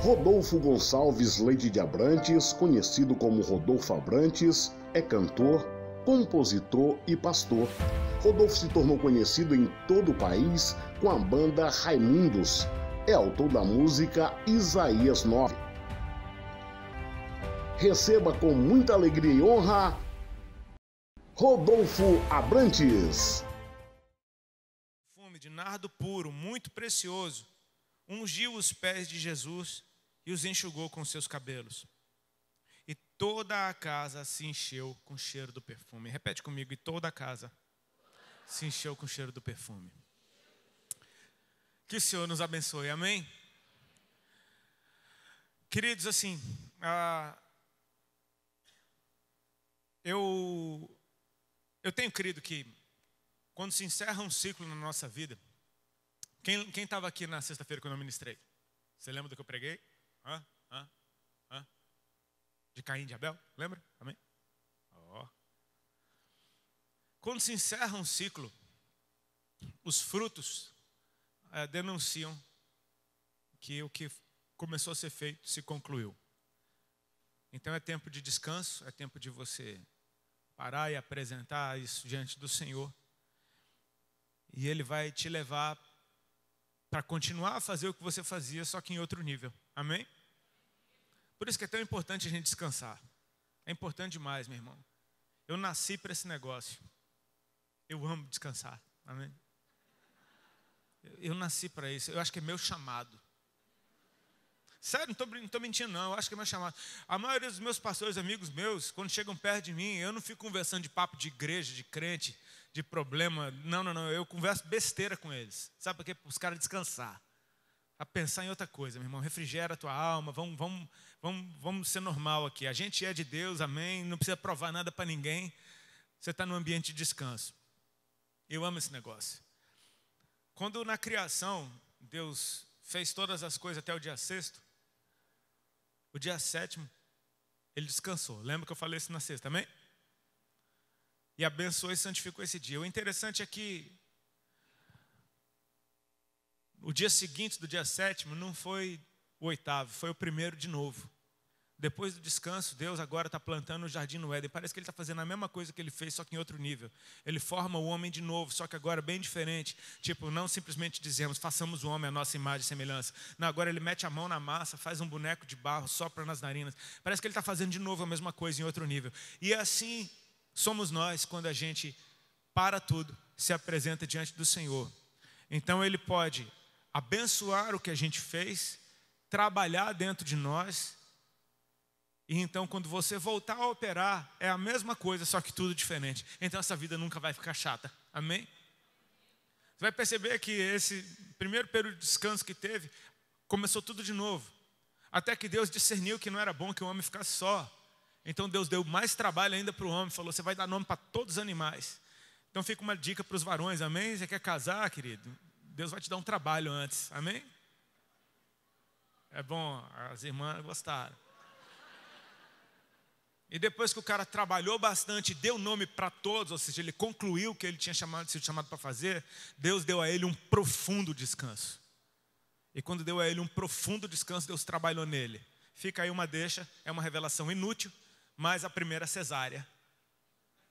Rodolfo Gonçalves Leite de Abrantes, conhecido como Rodolfo Abrantes, é cantor, compositor e pastor. Rodolfo se tornou conhecido em todo o país com a banda Raimundos. É autor da música Isaías 9. Receba com muita alegria e honra, Rodolfo Abrantes. Perfume de nardo puro, muito precioso, ungiu os pés de Jesus e os enxugou com seus cabelos. E toda a casa se encheu com o cheiro do perfume. Repete comigo, e toda a casa se encheu com o cheiro do perfume. Que o Senhor nos abençoe, amém? Queridos, assim, eu tenho crido que quando se encerra um ciclo na nossa vida, quem estava aqui na sexta-feira quando eu ministrei? Você lembra do que eu preguei? De Caim e de Abel? Lembra? Amém? Quando se encerra um ciclo, os frutos denunciam que o que começou a ser feito se concluiu. Então é tempo de descanso, é tempo de você parar e apresentar isso diante do Senhor. E Ele vai te levar para continuar a fazer o que você fazia, só que em outro nível. Amém? Por isso que é tão importante a gente descansar. É importante demais, meu irmão. Eu nasci para esse negócio. Eu amo descansar. Amém? Eu nasci para isso. Eu acho que é meu chamado. Sério, não estou mentindo não, eu acho que é meu chamado. A maioria dos meus pastores, amigos meus, quando chegam perto de mim, eu não fico conversando de papo de igreja, de crente, de problema. Não, eu converso besteira com eles. Sabe por quê? Para os caras descansar. A pensar em outra coisa, meu irmão. Refrigera a tua alma, vamos ser normal aqui. A gente é de Deus, amém, não precisa provar nada para ninguém. Você está num ambiente de descanso. Eu amo esse negócio. Quando na criação, Deus fez todas as coisas até o dia sexto, o dia sétimo, Ele descansou. Lembra que eu falei isso na sexta, amém? E abençoou e santificou esse dia. O interessante é que o dia seguinte do dia sétimo não foi o oitavo, foi o primeiro de novo. Depois do descanso, Deus agora está plantando o jardim no Éden. Parece que Ele está fazendo a mesma coisa que Ele fez, só que em outro nível. Ele forma o homem de novo, só que agora bem diferente. Tipo, não simplesmente dizemos, façamos o homem a nossa imagem e semelhança. Não, agora Ele mete a mão na massa, faz um boneco de barro, sopra nas narinas. Parece que Ele está fazendo de novo a mesma coisa em outro nível. E assim somos nós quando a gente para tudo, se apresenta diante do Senhor. Então Ele pode abençoar o que a gente fez, trabalhar dentro de nós. E então quando você voltar a operar, é a mesma coisa, só que tudo diferente. Então essa vida nunca vai ficar chata, amém? Você vai perceber que esse primeiro período de descanso que teve, começou tudo de novo. Até que Deus discerniu que não era bom que o homem ficasse só. Então Deus deu mais trabalho ainda para o homem, falou, você vai dar nome para todos os animais. Então fica uma dica para os varões, amém? Você quer casar, querido? Deus vai te dar um trabalho antes, amém? É bom, as irmãs gostaram. E depois que o cara trabalhou bastante e deu nome para todos, ou seja, ele concluiu o que ele tinha sido chamado para fazer, Deus deu a ele um profundo descanso. E quando deu a ele um profundo descanso, Deus trabalhou nele. Fica aí uma deixa, é uma revelação inútil, mas a primeira cesárea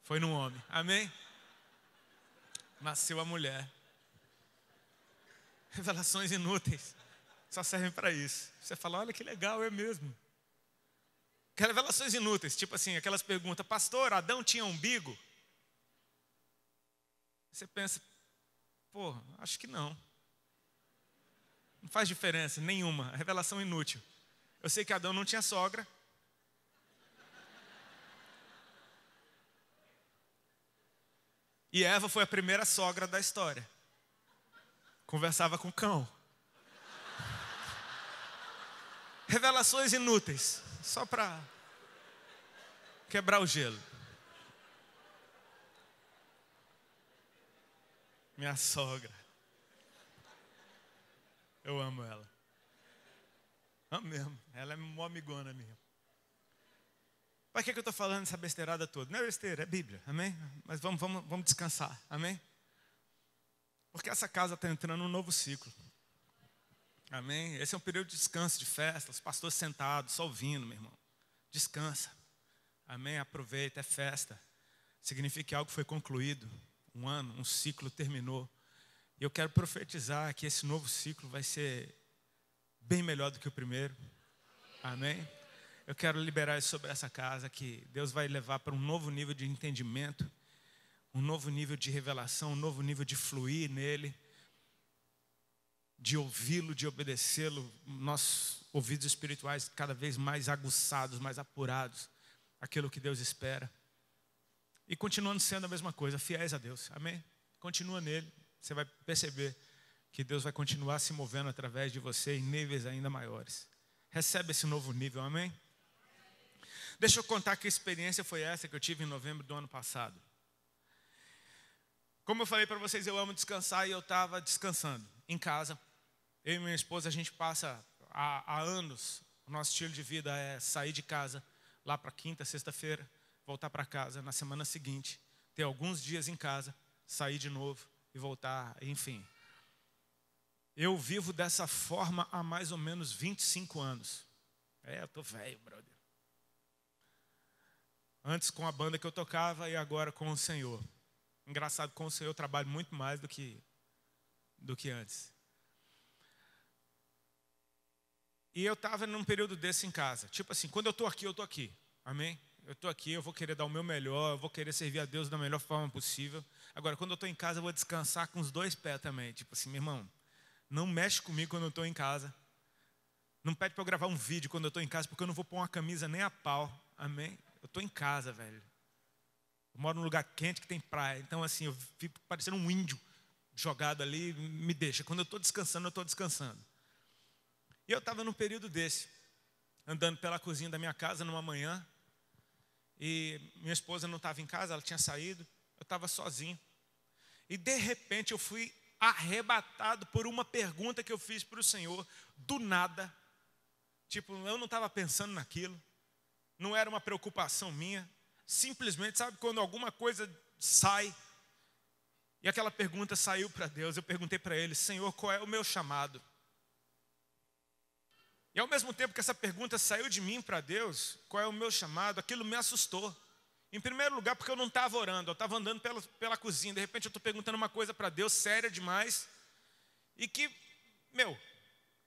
foi no homem, amém? Nasceu a mulher. Revelações inúteis, só servem para isso. Você fala, olha que legal, é mesmo. Revelações inúteis, tipo assim, aquelas perguntas, pastor, Adão tinha umbigo? Você pensa, pô, acho que não. Não faz diferença nenhuma, revelação inútil. Eu sei que Adão não tinha sogra. E Eva foi a primeira sogra da história. Conversava com o cão. Revelações inúteis, só para quebrar o gelo. Minha sogra. Eu amo ela. Amo mesmo. Ela é uma amigona minha. Para que eu estou falando essa besteirada toda? Não é besteira, é Bíblia, amém? Mas vamos descansar, amém? Porque essa casa está entrando num novo ciclo. Amém? Esse é um período de descanso, de festa, os pastores sentados, só ouvindo, meu irmão. Descansa. Amém? Aproveita, é festa. Significa que algo foi concluído. Um ano, um ciclo terminou. E eu quero profetizar que esse novo ciclo vai ser bem melhor do que o primeiro. Amém? Eu quero liberar isso sobre essa casa, que Deus vai levar para um novo nível de entendimento, um novo nível de revelação, um novo nível de fluir nele, de ouvi-lo, de obedecê-lo, nossos ouvidos espirituais cada vez mais aguçados, mais apurados, aquilo que Deus espera. E continuando sendo a mesma coisa, fiéis a Deus, amém? Continua nele, você vai perceber que Deus vai continuar se movendo através de você em níveis ainda maiores. Recebe esse novo nível, amém? Deixa eu contar que experiência foi essa que eu tive em novembro do ano passado. Como eu falei para vocês, eu amo descansar e eu estava descansando em casa. Eu e minha esposa, a gente passa há anos, o nosso estilo de vida é sair de casa lá para quinta, sexta-feira, voltar para casa na semana seguinte, ter alguns dias em casa, sair de novo e voltar, enfim. Eu vivo dessa forma há mais ou menos 25 anos. Eu tô velho, brother. Antes com a banda que eu tocava e agora com o Senhor. Engraçado, com o Senhor eu trabalho muito mais do que antes. E eu estava num período desse em casa. Tipo assim, quando eu estou aqui, eu estou aqui. Amém? Eu estou aqui, eu vou querer dar o meu melhor, eu vou querer servir a Deus da melhor forma possível. Agora, quando eu estou em casa, eu vou descansar com os dois pés também. Tipo assim, meu irmão, não mexe comigo quando eu estou em casa. Não pede para eu gravar um vídeo quando eu estou em casa, porque eu não vou pôr uma camisa nem a pau. Amém? Eu estou em casa, velho. Eu moro num lugar quente que tem praia. Então, assim, eu fico parecendo um índio jogado ali, me deixa. Quando eu estou descansando, eu estou descansando. E eu estava num período desse, andando pela cozinha da minha casa numa manhã, e minha esposa não estava em casa, ela tinha saído, eu estava sozinho. E de repente eu fui arrebatado por uma pergunta que eu fiz para o Senhor, do nada. Tipo, eu não estava pensando naquilo, não era uma preocupação minha. Simplesmente, sabe, quando alguma coisa sai, e aquela pergunta saiu para Deus, eu perguntei para Ele, Senhor, qual é o meu chamado? E ao mesmo tempo que essa pergunta saiu de mim para Deus, qual é o meu chamado, aquilo me assustou. Em primeiro lugar, porque eu não estava orando, eu estava andando pela cozinha, de repente eu estou perguntando uma coisa para Deus, séria demais, e que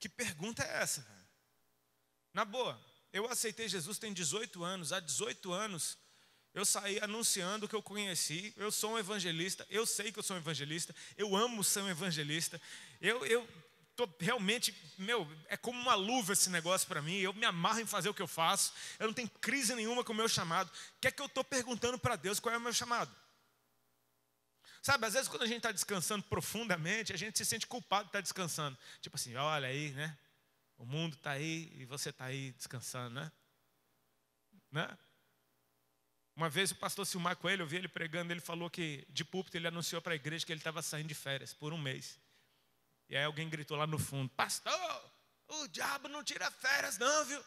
pergunta é essa? Na boa, eu aceitei Jesus tem 18 anos, há 18 anos eu saí anunciando que eu conheci, eu sou um evangelista, eu sei que eu sou um evangelista, eu amo ser um evangelista, eu realmente, é como uma luva esse negócio para mim, eu me amarro em fazer o que eu faço, eu não tenho crise nenhuma com o meu chamado. O que é que eu estou perguntando para Deus, qual é o meu chamado? Sabe, às vezes quando a gente está descansando profundamente, a gente se sente culpado de estar descansando. Tipo assim, olha aí, né? O mundo está aí e você está aí descansando, né? Uma vez o pastor Silmar Coelho, eu vi ele pregando, ele falou que de púlpito ele anunciou para a igreja que ele estava saindo de férias por um mês. E aí alguém gritou lá no fundo, pastor, o diabo não tira férias não, viu?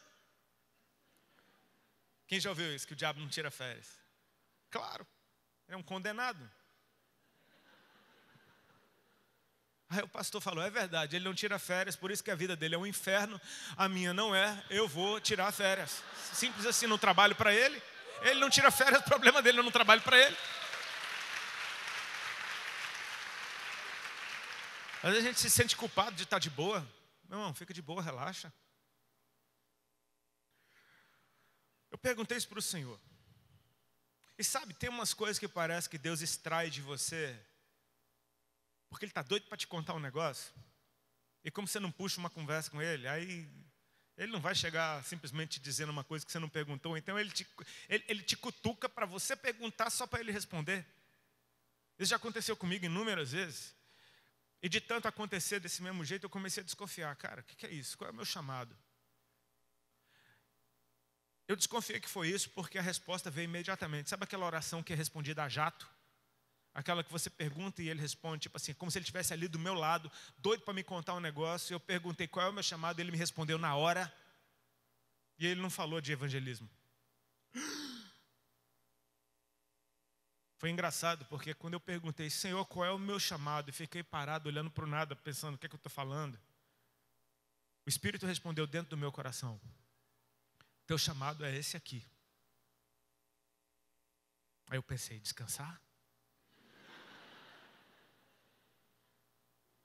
Quem já ouviu isso, que o diabo não tira férias? Claro, é um condenado. Aí o pastor falou, é verdade, ele não tira férias, por isso que a vida dele é um inferno, a minha não é, eu vou tirar férias. Simples assim, não trabalho para ele, ele não tira férias, o problema dele, eu não trabalho para ele. Às vezes a gente se sente culpado de estar de boa. Meu irmão, fica de boa, relaxa. Eu perguntei isso para o Senhor. E sabe, tem umas coisas que parece que Deus extrai de você, porque Ele está doido para te contar um negócio. E como você não puxa uma conversa com Ele, aí Ele não vai chegar simplesmente te dizendo uma coisa que você não perguntou. Então Ele te cutuca para você perguntar só para Ele responder. Isso já aconteceu comigo inúmeras vezes. E de tanto acontecer desse mesmo jeito, eu comecei a desconfiar. Cara, o que é isso? Qual é o meu chamado? Eu desconfiei que foi isso porque a resposta veio imediatamente. Sabe aquela oração que é respondida a jato? Aquela que você pergunta e ele responde, tipo assim, como se ele estivesse ali do meu lado, doido para me contar um negócio. Eu perguntei qual é o meu chamado, ele me respondeu na hora. E ele não falou de evangelismo. Foi engraçado, porque quando eu perguntei, Senhor, qual é o meu chamado? E fiquei parado, olhando para o nada, pensando, o que é que eu estou falando? O Espírito respondeu dentro do meu coração: teu chamado é esse aqui. Aí eu pensei, descansar?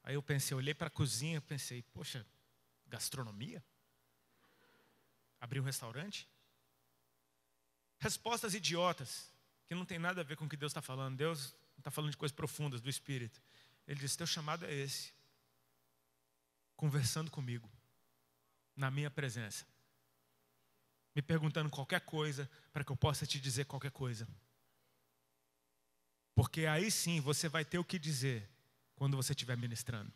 Aí eu pensei, olhei para a cozinha e pensei, poxa, gastronomia? Abrir um restaurante? Respostas idiotas, que não tem nada a ver com o que Deus está falando. Deus está falando de coisas profundas do Espírito. Ele disse, teu chamado é esse. Conversando comigo, na minha presença. Me perguntando qualquer coisa, para que eu possa te dizer qualquer coisa. Porque aí sim você vai ter o que dizer quando você estiver ministrando.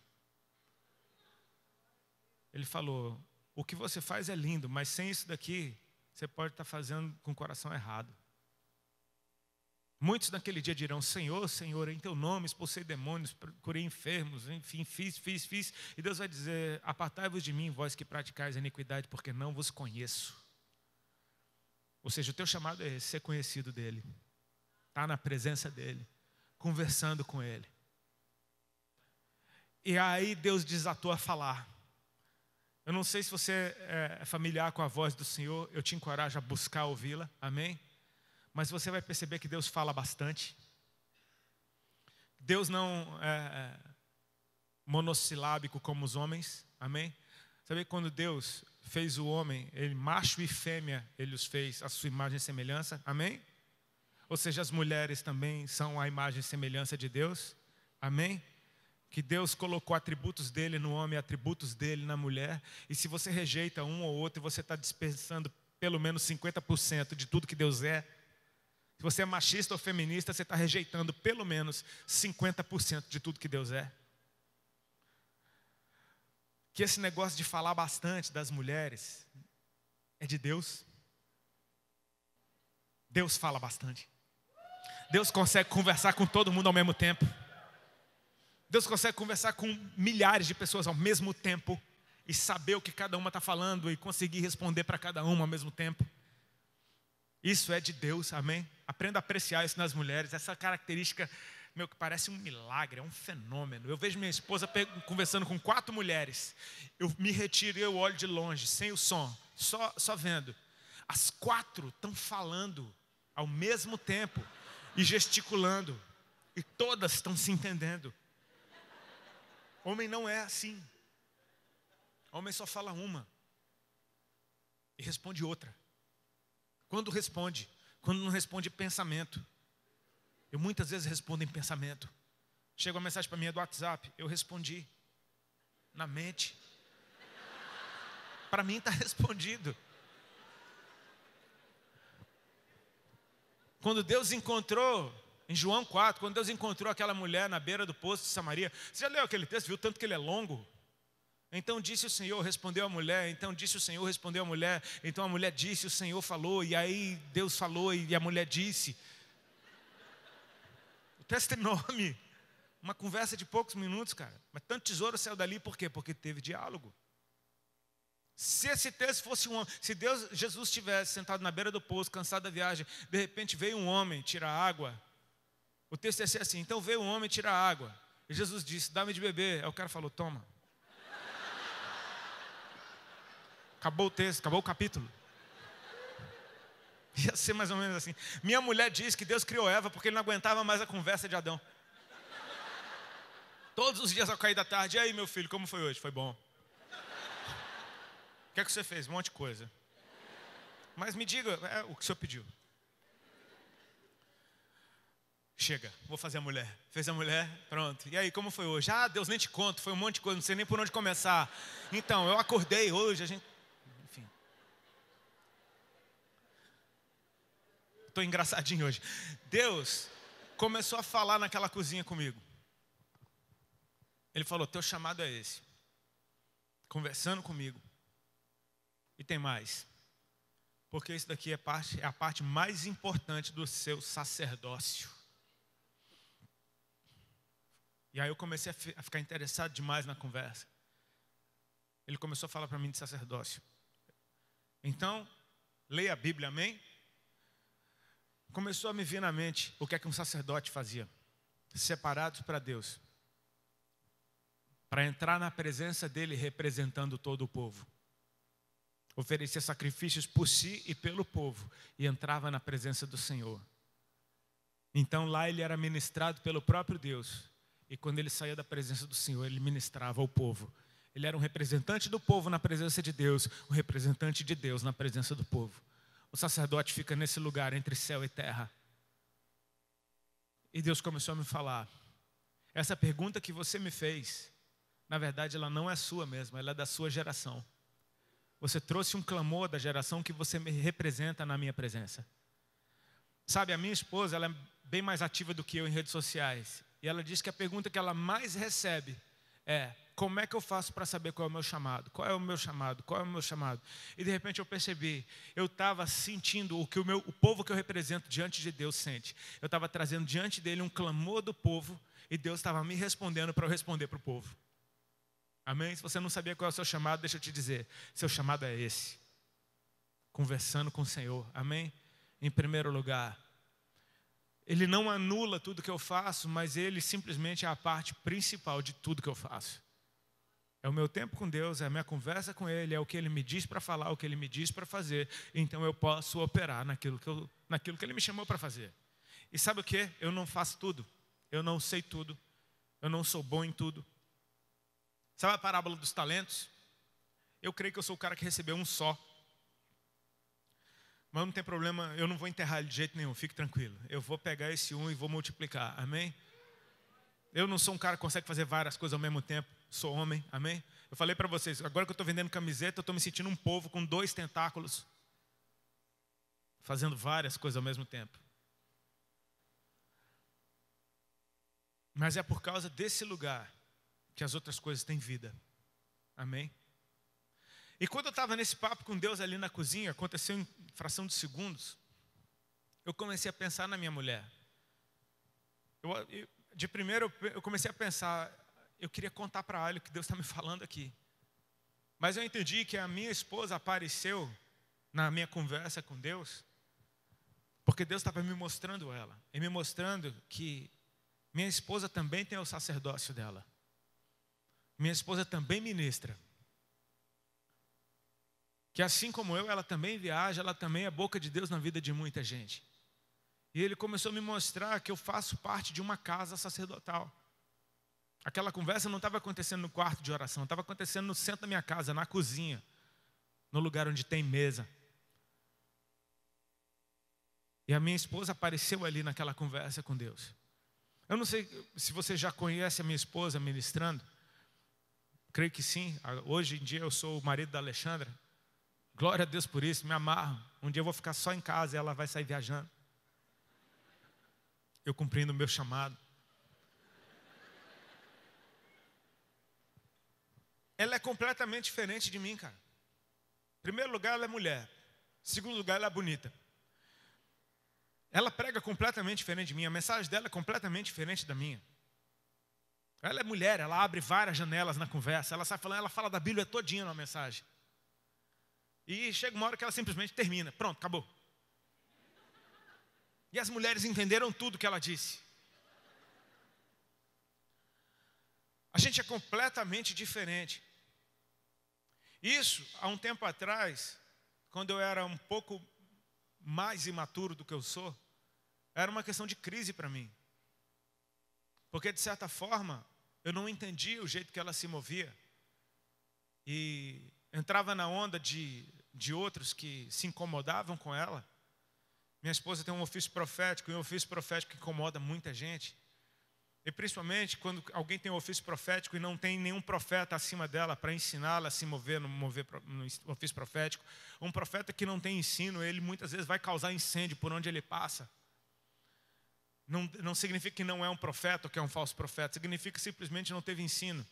Ele falou, o que você faz é lindo, mas sem isso daqui, você pode estar fazendo com o coração errado. Muitos naquele dia dirão, Senhor, Senhor, em teu nome expulsei demônios, curei enfermos, enfim, fiz. E Deus vai dizer, apartai-vos de mim, vós que praticais a iniquidade, porque não vos conheço. Ou seja, o teu chamado é esse, ser conhecido dele. Estar na presença dele, conversando com ele. E aí Deus desatou a falar. Eu não sei se você é familiar com a voz do Senhor, eu te encorajo a buscar ouvi-la, amém? Mas você vai perceber que Deus fala bastante. Deus não é monossilábico como os homens, amém? Sabe que quando Deus fez o homem, ele macho e fêmea, ele os fez a sua imagem e semelhança, amém? Ou seja, as mulheres também são a imagem e semelhança de Deus, amém? Que Deus colocou atributos dele no homem, atributos dele na mulher. E se você rejeita um ou outro, você está dispensando pelo menos 50% de tudo que Deus é. Se você é machista ou feminista, você está rejeitando pelo menos 50% de tudo que Deus é. Que esse negócio de falar bastante das mulheres é de Deus. Deus fala bastante. Deus consegue conversar com todo mundo ao mesmo tempo. Deus consegue conversar com milhares de pessoas ao mesmo tempo e saber o que cada uma está falando e conseguir responder para cada uma ao mesmo tempo. Isso é de Deus, amém? Aprenda a apreciar isso nas mulheres, essa característica, que parece um milagre, é um fenômeno. Eu vejo minha esposa conversando com 4 mulheres, eu me retiro e eu olho de longe, sem o som, só vendo. As 4 estão falando ao mesmo tempo e gesticulando, e todas estão se entendendo. Homem não é assim. Homem só fala uma e responde outra. Quando responde? Quando não responde pensamento. Eu muitas vezes respondo em pensamento. Chega uma mensagem para mim do WhatsApp, eu respondi na mente. Para mim está respondido. Quando Deus encontrou, em João 4, quando Deus encontrou aquela mulher na beira do poço de Samaria, você já leu aquele texto, viu tanto que ele é longo? Então disse o Senhor, respondeu a mulher, então disse o Senhor, respondeu a mulher, então a mulher disse, o Senhor falou, e aí Deus falou e a mulher disse. O texto é enorme, uma conversa de poucos minutos, cara, mas tanto tesouro saiu dali, por quê? Porque teve diálogo. Se esse texto fosse um homem, se Jesus estivesse sentado na beira do poço, cansado da viagem, de repente veio um homem tirar água, o texto ia ser assim, então veio um homem tirar água, e Jesus disse, dá-me de beber, aí o cara falou, toma. Acabou o texto, acabou o capítulo. Ia ser mais ou menos assim. Minha mulher diz que Deus criou Eva porque ele não aguentava mais a conversa de Adão. Todos os dias ao cair da tarde, e aí meu filho, como foi hoje? Foi bom. O que é que você fez? Um monte de coisa. Mas me diga, o que o senhor pediu. Chega, vou fazer a mulher. Fez a mulher, pronto. E aí, como foi hoje? Ah, Deus, nem te conto, foi um monte de coisa, não sei nem por onde começar. Então, eu acordei hoje, a gente... Enfim. Estou engraçadinho hoje. Deus começou a falar naquela cozinha comigo. Ele falou, teu chamado é esse. Conversando comigo. E tem mais. Porque isso daqui é a parte mais importante do seu sacerdócio. E aí eu comecei a ficar interessado demais na conversa. Ele começou a falar para mim de sacerdócio. Então, leia a Bíblia, amém? Começou a me vir na mente o que é que um sacerdote fazia. Separados para Deus. para entrar na presença dele representando todo o povo. Oferecia sacrifícios por si e pelo povo e entrava na presença do Senhor. Então lá ele era ministrado pelo próprio Deus. E quando ele saía da presença do Senhor, ele ministrava ao povo. Ele era um representante do povo na presença de Deus, um representante de Deus na presença do povo. O sacerdote fica nesse lugar entre céu e terra. E Deus começou a me falar: essa pergunta que você me fez, na verdade ela não é sua mesmo, ela é da sua geração. Você trouxe um clamor da geração que você me representa na minha presença. Sabe, a minha esposa, ela é bem mais ativa do que eu em redes sociais. E ela diz que a pergunta que ela mais recebe é: como é que eu faço para saber qual é o meu chamado? Qual é o meu chamado? Qual é o meu chamado? E de repente eu percebi, eu estava sentindo o que o povo que eu represento diante de Deus sente. Eu estava trazendo diante dele um clamor do povo e Deus estava me respondendo para eu responder para o povo. Amém? Se você não sabia qual é o seu chamado, deixa eu te dizer, seu chamado é esse. Conversando com o Senhor. Amém? Em primeiro lugar, Ele não anula tudo que eu faço, mas Ele simplesmente é a parte principal de tudo que eu faço. É o meu tempo com Deus, é a minha conversa com Ele, é o que Ele me diz para falar, o que Ele me diz para fazer. Então eu posso operar naquilo que Ele me chamou para fazer. E sabe o que? Eu não faço tudo, eu não sei tudo, eu não sou bom em tudo. Sabe a parábola dos talentos? Eu creio que eu sou o cara que recebeu um só. Mas não tem problema, eu não vou enterrar ele de jeito nenhum, fique tranquilo. Eu vou pegar esse um e vou multiplicar, amém? Eu não sou um cara que consegue fazer várias coisas ao mesmo tempo, sou homem, amém? Eu falei para vocês, agora que eu estou vendendo camiseta, eu estou me sentindo um povo com 2 tentáculos, fazendo várias coisas ao mesmo tempo. Mas é por causa desse lugar que as outras coisas têm vida, amém? E quando eu estava nesse papo com Deus ali na cozinha, aconteceu em fração de segundos, eu comecei a pensar na minha mulher. De primeiro eu comecei a pensar, eu queria contar para ela o que Deus está me falando aqui. Mas eu entendi que a minha esposa apareceu na minha conversa com Deus, porque Deus estava me mostrando ela, e me mostrando que minha esposa também tem o sacerdócio dela. Minha esposa também ministra. Que assim como eu, ela também viaja, ela também é boca de Deus na vida de muita gente. E ele começou a me mostrar que eu faço parte de uma casa sacerdotal. Aquela conversa não estava acontecendo no quarto de oração, estava acontecendo no centro da minha casa, na cozinha, no lugar onde tem mesa. E a minha esposa apareceu ali naquela conversa com Deus. Eu não sei se você já conhece a minha esposa ministrando. Creio que sim. Hoje em dia eu sou o marido da Alexandra. Glória a Deus por isso, me amarro. Um dia eu vou ficar só em casa e ela vai sair viajando. Eu cumprindo o meu chamado. Ela é completamente diferente de mim, cara. Em primeiro lugar, ela é mulher. Em segundo lugar, ela é bonita. Ela prega completamente diferente de mim. A mensagem dela é completamente diferente da minha. Ela é mulher, ela abre várias janelas na conversa. Ela sai falando, ela fala da Bíblia todinha na mensagem. E chega uma hora que ela simplesmente termina. Pronto, acabou. E as mulheres entenderam tudo que ela disse. A gente é completamente diferente. Isso, há um tempo atrás, quando eu era um pouco mais imaturo do que eu sou, era uma questão de crise para mim. Porque, de certa forma, eu não entendia o jeito que ela se movia. E entrava na onda de outros que se incomodavam com ela. Minha esposa tem um ofício profético, e um ofício profético que incomoda muita gente. E principalmente quando alguém tem um ofício profético e não tem nenhum profeta acima dela para ensiná-la a se mover no ofício profético. Um profeta que não tem ensino, ele muitas vezes vai causar incêndio por onde ele passa. Não significa que não é um profeta ou que é um falso profeta. Significa que simplesmente não teve ensino.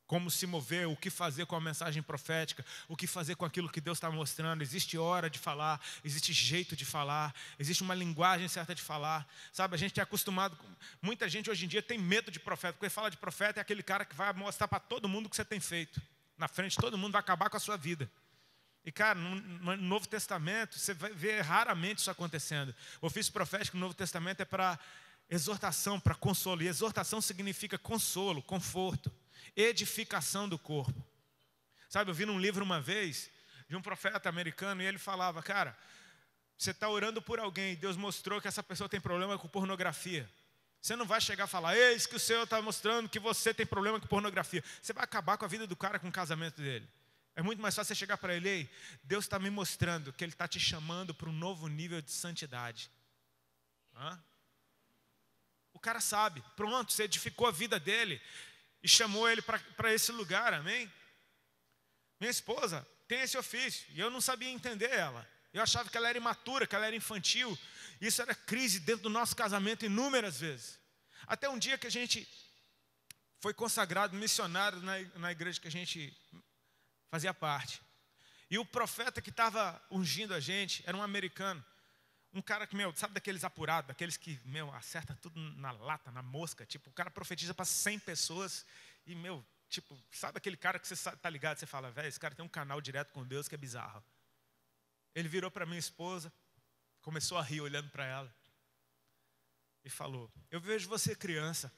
Como se mover, o que fazer com a mensagem profética, o que fazer com aquilo que Deus está mostrando. Existe hora de falar, existe jeito de falar, existe uma linguagem certa de falar. Sabe, a gente é acostumado, muita gente hoje em dia tem medo de profeta, porque fala de profeta é aquele cara que vai mostrar para todo mundo o que você tem feito. Na frente todo mundo vai acabar com a sua vida. E cara, no Novo Testamento, você vai ver raramente isso acontecendo. O ofício profético no Novo Testamento é para exortação, para consolo. E exortação significa consolo, conforto. Edificação do corpo. Sabe, eu vi num livro uma vez, de um profeta americano, e ele falava, cara, você está orando por alguém, Deus mostrou que essa pessoa tem problema com pornografia. Você não vai chegar e falar, eis que o Senhor está mostrando que você tem problema com pornografia. Você vai acabar com a vida do cara, com o casamento dele. É muito mais fácil você chegar para ele, ei, Deus está me mostrando que Ele está te chamando para um novo nível de santidade. O cara sabe, pronto, você edificou a vida dele e chamou ele para esse lugar, amém? Minha esposa tem esse ofício e eu não sabia entender ela. Eu achava que ela era imatura, que ela era infantil. Isso era crise dentro do nosso casamento inúmeras vezes. Até um dia que a gente foi consagrado missionário na igreja que a gente fazia parte. E o profeta que estava ungindo a gente era um americano. Um cara que, sabe daqueles apurados, daqueles que, acerta tudo na lata, na mosca. Tipo, o cara profetiza para 100 pessoas e, tipo, sabe aquele cara que você tá ligado, você fala, velho, esse cara tem um canal direto com Deus que é bizarro. Ele virou para minha esposa, começou a rir olhando para ela e falou, eu vejo você criança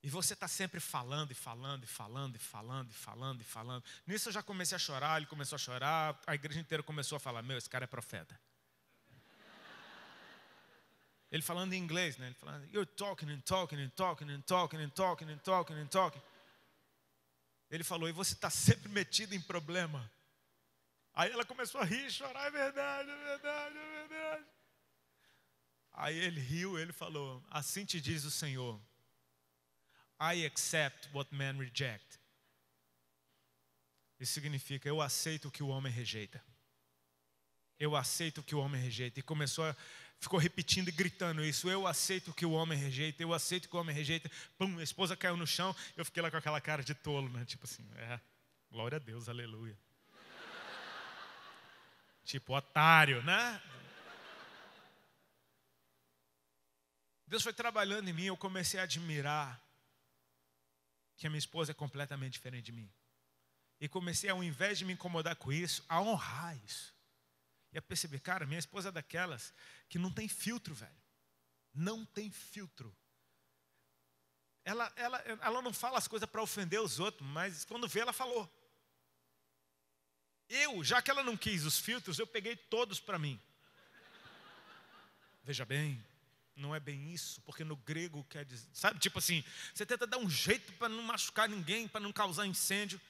e você está sempre falando e falando e falando e falando e falando e falando. Nisso eu já comecei a chorar, ele começou a chorar, a igreja inteira começou a falar, esse cara é profeta. Ele falando em inglês, né? Ele falando, you're talking and talking and talking and talking and talking and talking and talking. Ele falou, e você está sempre metido em problema. Aí ela começou a rir e chorar, é verdade, é verdade, é verdade. Aí ele riu, ele falou, assim te diz o Senhor, I accept what men reject. Isso significa, eu aceito o que o homem rejeita. Eu aceito o que o homem rejeita. E ficou repetindo e gritando isso, eu aceito o que o homem rejeita, eu aceito o que o homem rejeita. Pum, minha esposa caiu no chão, eu fiquei lá com aquela cara de tolo, né? Tipo assim, glória a Deus, aleluia. Tipo, otário, né? Deus foi trabalhando em mim, eu comecei a admirar que a minha esposa é completamente diferente de mim. E comecei, ao invés de me incomodar com isso, a honrar isso. E a perceber, cara, minha esposa é daquelas que não tem filtro, velho. Não tem filtro. Ela não fala as coisas para ofender os outros, mas quando vê, ela falou. Já que ela não quis os filtros, eu peguei todos para mim. Veja bem, não é bem isso, porque no grego quer dizer, sabe, tipo assim, você tenta dar um jeito para não machucar ninguém, para não causar incêndio.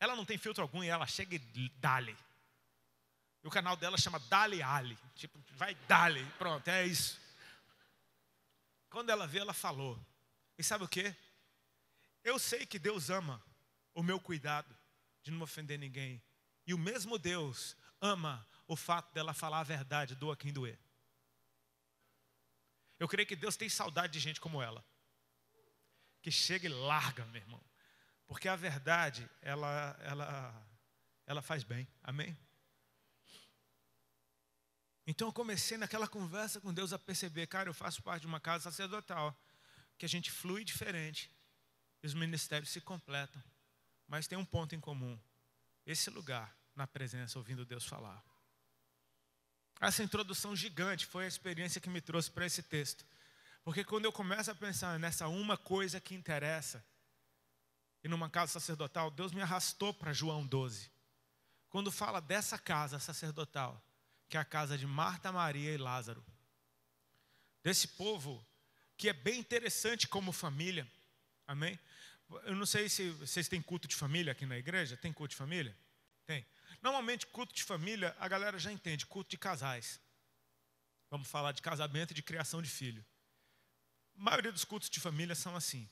Ela não tem filtro algum e ela chega e dá-lhe. E o canal dela chama Dale Ali. Tipo, vai Dale, pronto, é isso. Quando ela vê, ela falou. E sabe o quê? Eu sei que Deus ama o meu cuidado de não ofender ninguém. E o mesmo Deus ama o fato dela falar a verdade, doa quem doer. Eu creio que Deus tem saudade de gente como ela. Que chega e larga, meu irmão. Porque a verdade, ela faz bem. Amém? Então eu comecei naquela conversa com Deus a perceber, cara, eu faço parte de uma casa sacerdotal, que a gente flui diferente, e os ministérios se completam, mas tem um ponto em comum, esse lugar na presença, ouvindo Deus falar. Essa introdução gigante foi a experiência que me trouxe para esse texto, porque quando eu começo a pensar nessa uma coisa que interessa, e numa casa sacerdotal, Deus me arrastou para João 12, quando fala dessa casa sacerdotal, que é a casa de Marta, Maria e Lázaro. Desse povo que é bem interessante como família. Amém? Eu não sei se vocês têm culto de família aqui na igreja. Tem culto de família? Tem. Normalmente culto de família, a galera já entende. Culto de casais. Vamos falar de casamento e de criação de filho. A maioria dos cultos de família são assim.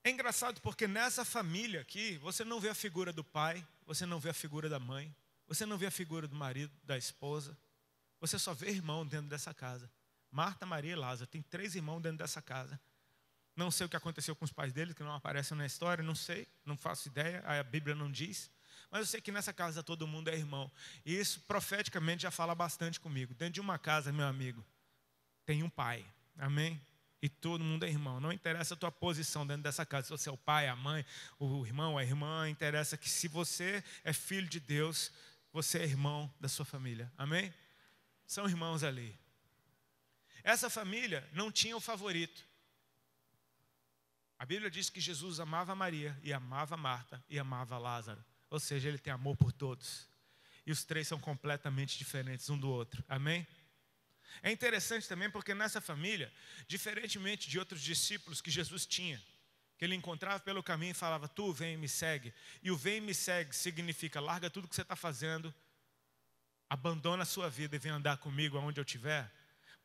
É engraçado porque nessa família aqui, você não vê a figura do pai, você não vê a figura da mãe, você não vê a figura do marido, da esposa. Você só vê irmão dentro dessa casa. Marta, Maria e Lázaro. Tem 3 irmãos dentro dessa casa. Não sei o que aconteceu com os pais deles, que não aparecem na história. Não sei, não faço ideia. A Bíblia não diz. Mas eu sei que nessa casa todo mundo é irmão. E isso profeticamente já fala bastante comigo. Dentro de uma casa, meu amigo, tem um pai. Amém? E todo mundo é irmão. Não interessa a tua posição dentro dessa casa. Se você é o pai, a mãe, o irmão, a irmã. Interessa que se você é filho de Deus, você é irmão da sua família. Amém? São irmãos ali. Essa família não tinha o favorito. A Bíblia diz que Jesus amava Maria, e amava Marta, e amava Lázaro. Ou seja, ele tem amor por todos. E os três são completamente diferentes um do outro. Amém? É interessante também porque nessa família, diferentemente de outros discípulos que Jesus tinha, que ele encontrava pelo caminho e falava, tu vem e me segue. E o vem e me segue significa, larga tudo que você está fazendo, abandona a sua vida e vem andar comigo aonde eu estiver.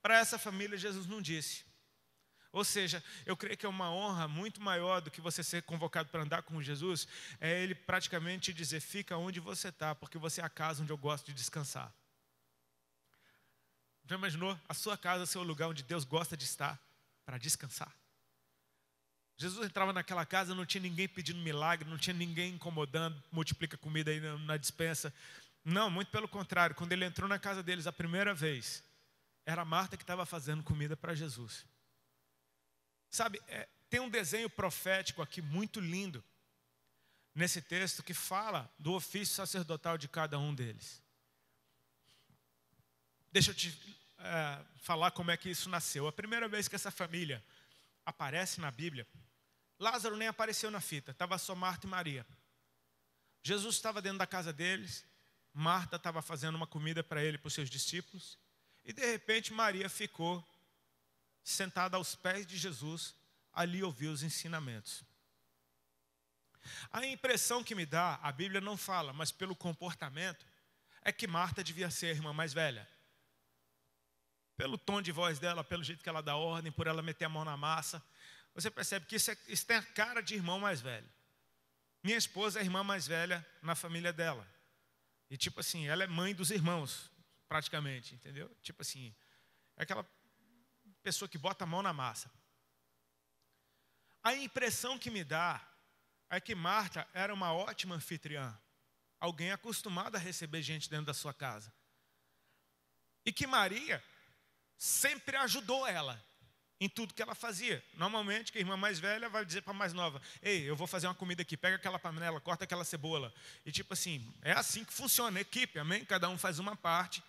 Para essa família, Jesus não disse. Ou seja, eu creio que é uma honra muito maior do que você ser convocado para andar com Jesus, é ele praticamente dizer, fica onde você está, porque você é a casa onde eu gosto de descansar. Já imaginou? A sua casa ser o lugar onde Deus gosta de estar para descansar. Jesus entrava naquela casa, não tinha ninguém pedindo milagre, não tinha ninguém incomodando, multiplica comida aí na despensa. Não, muito pelo contrário, quando ele entrou na casa deles a primeira vez, era Marta que estava fazendo comida para Jesus. Sabe, tem um desenho profético aqui muito lindo, nesse texto, que fala do ofício sacerdotal de cada um deles. Deixa eu te falar como é que isso nasceu. A primeira vez que essa família aparece na Bíblia, Lázaro nem apareceu na fita, estava só Marta e Maria. Jesus estava dentro da casa deles, Marta estava fazendo uma comida para ele e para os seus discípulos, e de repente Maria ficou sentada aos pés de Jesus, ali ouviu os ensinamentos. A impressão que me dá, a Bíblia não fala, mas pelo comportamento, é que Marta devia ser a irmã mais velha. Pelo tom de voz dela, pelo jeito que ela dá ordem, por ela meter a mão na massa, você percebe que isso tem a cara de irmão mais velho. Minha esposa é a irmã mais velha na família dela. E tipo assim, ela é mãe dos irmãos, praticamente, entendeu? Tipo assim, é aquela pessoa que bota a mão na massa. A impressão que me dá é que Marta era uma ótima anfitriã. Alguém acostumado a receber gente dentro da sua casa. E que Maria sempre ajudou ela em tudo que ela fazia. Normalmente, que a irmã mais velha vai dizer para a mais nova, ei, eu vou fazer uma comida aqui, pega aquela panela, corta aquela cebola. E tipo assim, é assim que funciona a equipe, amém? Cada um faz uma parte.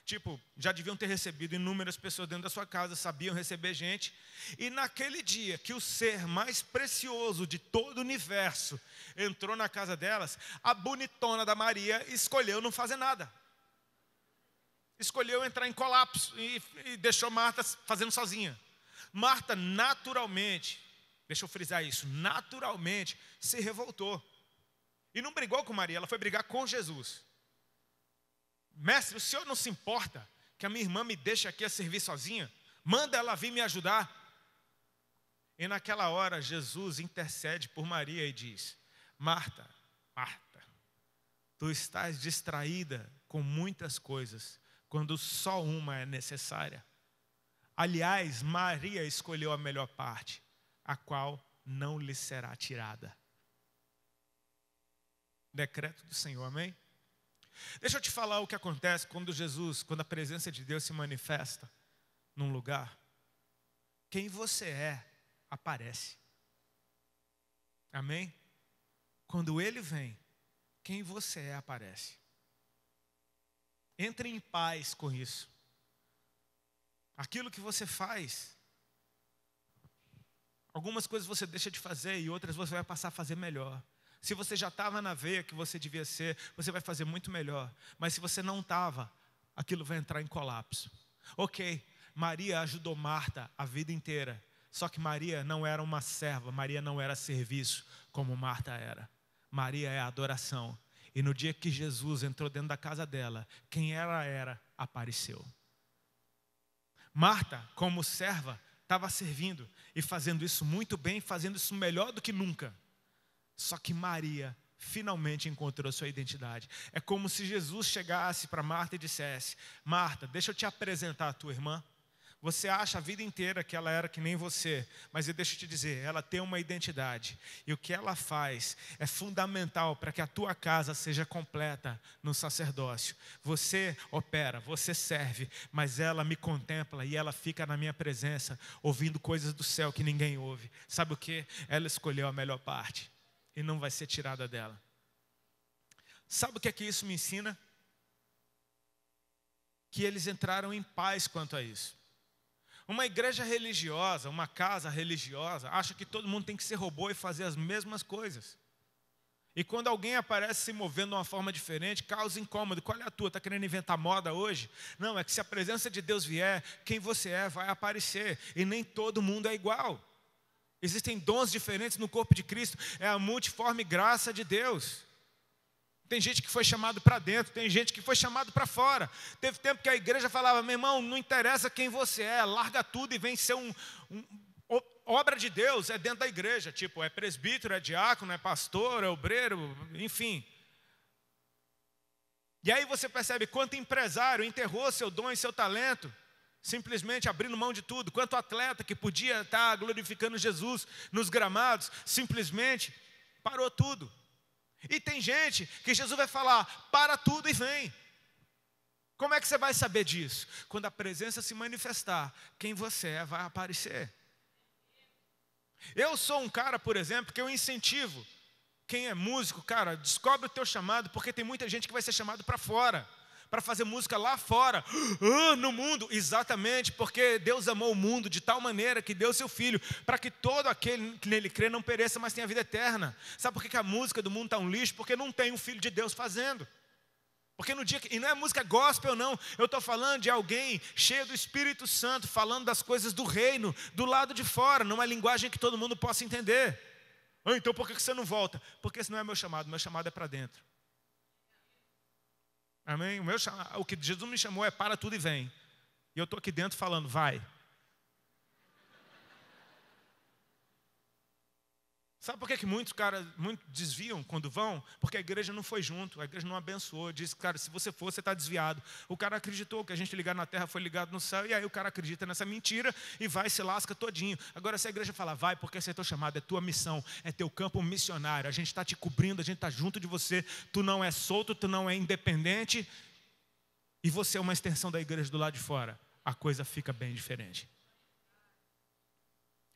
Tipo, já deviam ter recebido inúmeras pessoas dentro da sua casa, sabiam receber gente. E naquele dia que o ser mais precioso de todo o universo entrou na casa delas, a bonitona da Maria escolheu não fazer nada. Escolheu entrar em colapso e deixou Marta fazendo sozinha. Marta naturalmente, deixa eu frisar isso, naturalmente se revoltou. E não brigou com Maria, ela foi brigar com Jesus. Mestre, o senhor não se importa que a minha irmã me deixe aqui a servir sozinha? Manda ela vir me ajudar. E naquela hora Jesus intercede por Maria e diz, Marta, Marta, tu estás distraída com muitas coisas, quando só uma é necessária. Aliás, Maria escolheu a melhor parte, a qual não lhe será tirada. Decreto do Senhor, amém? Deixa eu te falar o que acontece quando a presença de Deus se manifesta num lugar. Quem você é, aparece. Amém? Quando Ele vem, quem você é, aparece. Entre em paz com isso. Aquilo que você faz, algumas coisas você deixa de fazer e outras você vai passar a fazer melhor. Se você já estava na veia que você devia ser, você vai fazer muito melhor. Mas se você não estava, aquilo vai entrar em colapso. Ok, Maria ajudou Marta a vida inteira. Só que Maria não era uma serva, Maria não era serviço como Marta era. Maria é a adoração. E no dia que Jesus entrou dentro da casa dela, quem ela era, apareceu. Marta, como serva, estava servindo e fazendo isso muito bem, fazendo isso melhor do que nunca. Só que Maria finalmente encontrou sua identidade. É como se Jesus chegasse para Marta e dissesse, Marta, deixa eu te apresentar a tua irmã. Você acha a vida inteira que ela era que nem você, mas eu deixo te dizer, ela tem uma identidade. E o que ela faz é fundamental para que a tua casa seja completa no sacerdócio. Você opera, você serve, mas ela me contempla e ela fica na minha presença, ouvindo coisas do céu que ninguém ouve. Sabe o que? Ela escolheu a melhor parte e não vai ser tirada dela. Sabe o que é que isso me ensina? Que eles entraram em paz quanto a isso. Uma igreja religiosa, uma casa religiosa, acha que todo mundo tem que ser robô e fazer as mesmas coisas. E quando alguém aparece se movendo de uma forma diferente, causa incômodo. Qual é a tua? Está querendo inventar moda hoje? Não, é que se a presença de Deus vier, quem você é vai aparecer. E nem todo mundo é igual. Existem dons diferentes no corpo de Cristo. É a multiforme graça de Deus. Tem gente que foi chamado para dentro, tem gente que foi chamado para fora. Teve tempo que a igreja falava, meu irmão, não interessa quem você é, larga tudo e vem ser obra de Deus, é dentro da igreja. Tipo, é presbítero, é diácono, é pastor, é obreiro, enfim. E aí você percebe quanto empresário enterrou seu dom e seu talento, simplesmente abrindo mão de tudo. Quanto atleta que podia estar glorificando Jesus nos gramados, simplesmente parou tudo. E tem gente que Jesus vai falar, para tudo e vem. Como é que você vai saber disso? Quando a presença se manifestar, quem você é vai aparecer. Eu sou um cara, por exemplo, que eu incentivo. Quem é músico, cara, descobre o teu chamado, porque tem muita gente que vai ser chamado para fora, para fazer música lá fora, no mundo. Exatamente, porque Deus amou o mundo de tal maneira que deu seu Filho, para que todo aquele que nele crê não pereça, mas tenha vida eterna. Sabe por que a música do mundo está um lixo? Porque não tem um Filho de Deus fazendo. Porque no dia que, e não é música gospel não, eu estou falando de alguém cheio do Espírito Santo, falando das coisas do reino, do lado de fora, numa linguagem que todo mundo possa entender. Então por que você não volta? Porque esse não é meu chamado é para dentro. Amém? O que Jesus me chamou é para tudo e vem. E eu estou aqui dentro falando, vai. Sabe por que muitos caras desviam quando vão? Porque a igreja não foi junto, a igreja não abençoou. Disse, cara, se você for, você está desviado. O cara acreditou que a gente ligado na terra foi ligado no céu, e aí o cara acredita nessa mentira e vai, se lasca todinho. Agora se a igreja fala, vai, porque esse é teu chamado, é tua missão, é teu campo missionário, a gente está te cobrindo, a gente está junto de você, tu não é solto, tu não é independente, e você é uma extensão da igreja do lado de fora, a coisa fica bem diferente.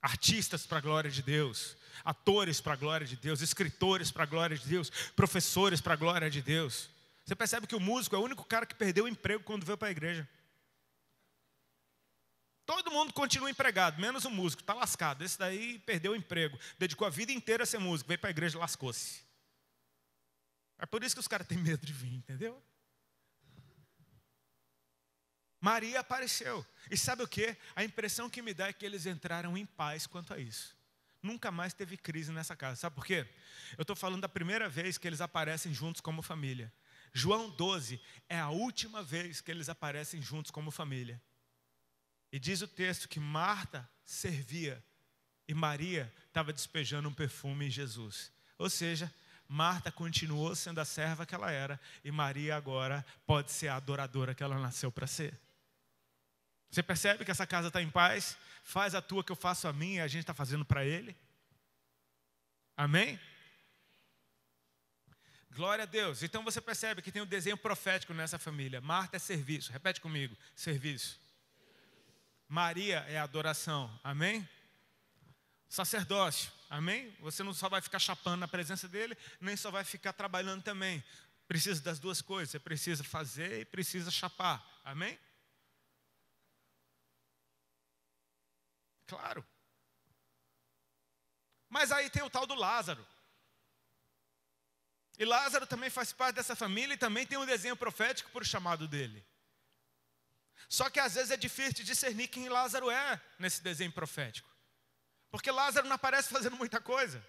Artistas para a glória de Deus, atores para a glória de Deus, escritores para a glória de Deus, professores para a glória de Deus. Você percebe que o músico é o único cara que perdeu o emprego quando veio para a igreja. Todo mundo continua empregado, menos o músico, está lascado. Esse daí perdeu o emprego, dedicou a vida inteira a ser músico, veio para a igreja e lascou-se. É por isso que os caras têm medo de vir, entendeu? Maria apareceu. E sabe o que? A impressão que me dá é que eles entraram em paz quanto a isso. Nunca mais teve crise nessa casa. Sabe por quê? Eu estou falando da primeira vez que eles aparecem juntos como família. João 12 é a última vez que eles aparecem juntos como família. E diz o texto que Marta servia e Maria estava despejando um perfume em Jesus. Ou seja, Marta continuou sendo a serva que ela era e Maria agora pode ser a adoradora que ela nasceu para ser. Você percebe que essa casa está em paz? Faz a tua que eu faço a minha e a gente está fazendo para Ele. Amém? Glória a Deus. Então você percebe que tem um desenho profético nessa família. Marta é serviço. Repete comigo. Serviço. Maria é adoração. Amém? Sacerdócio. Amém? Você não só vai ficar chapando na presença dele, nem só vai ficar trabalhando também. Precisa das duas coisas. Você precisa fazer e precisa chapar. Amém? Claro. Mas aí tem o tal do Lázaro. E Lázaro também faz parte dessa família e também tem um desenho profético por chamado dele. Só que às vezes é difícil discernir quem Lázaro é nesse desenho profético. Porque Lázaro não aparece fazendo muita coisa.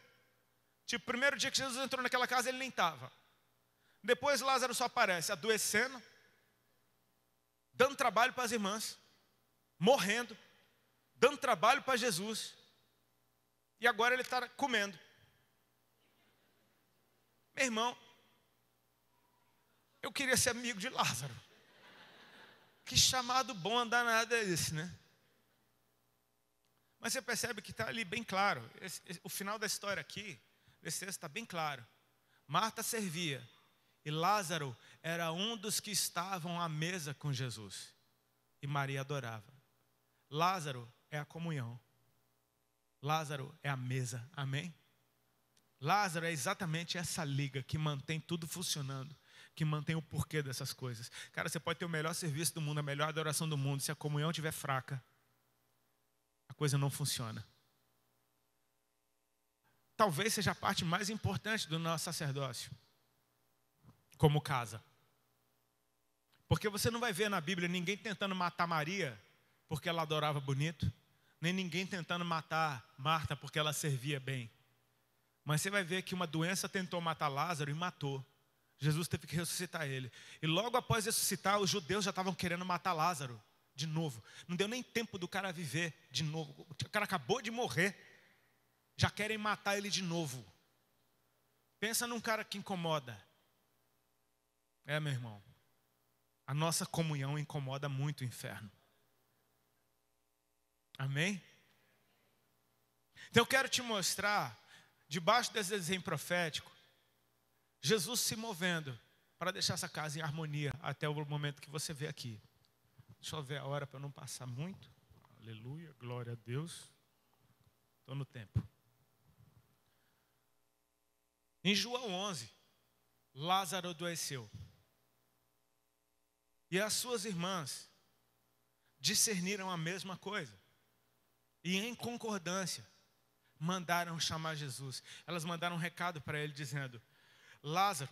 Tipo, o primeiro dia que Jesus entrou naquela casa, ele nem estava. Depois Lázaro só aparece adoecendo, dando trabalho para as irmãs, morrendo, dando trabalho para Jesus. E agora ele está comendo. Meu irmão, eu queria ser amigo de Lázaro. Que chamado bom andar nada é esse, né? Mas você percebe que está ali bem claro. O final da história aqui, desse texto está bem claro. Marta servia e Lázaro era um dos que estavam à mesa com Jesus. E Maria adorava. Lázaro é a comunhão. Lázaro é a mesa, amém? Lázaro é exatamente essa liga que mantém tudo funcionando, que mantém o porquê dessas coisas. Cara, você pode ter o melhor serviço do mundo, a melhor adoração do mundo, se a comunhão estiver fraca, a coisa não funciona. Talvez seja a parte mais importante do nosso sacerdócio, como casa. Porque você não vai ver na Bíblia ninguém tentando matar Maria porque ela adorava bonito, nem ninguém tentando matar Marta porque ela servia bem. Mas você vai ver que uma doença tentou matar Lázaro e matou. Jesus teve que ressuscitar ele. E logo após ressuscitar, os judeus já estavam querendo matar Lázaro de novo. Não deu nem tempo do cara viver de novo. O cara acabou de morrer. Já querem matar ele de novo. Pensa num cara que incomoda. Meu irmão. A nossa comunhão incomoda muito o inferno. Amém? Então eu quero te mostrar, debaixo desse desenho profético, Jesus se movendo para deixar essa casa em harmonia até o momento que você vê aqui. Deixa eu ver a hora para não passar muito. Aleluia, glória a Deus. Estou no tempo. Em João 11, Lázaro adoeceu. E as suas irmãs discerniram a mesma coisa. E em concordância, mandaram chamar Jesus. Elas mandaram um recado para ele dizendo: Lázaro,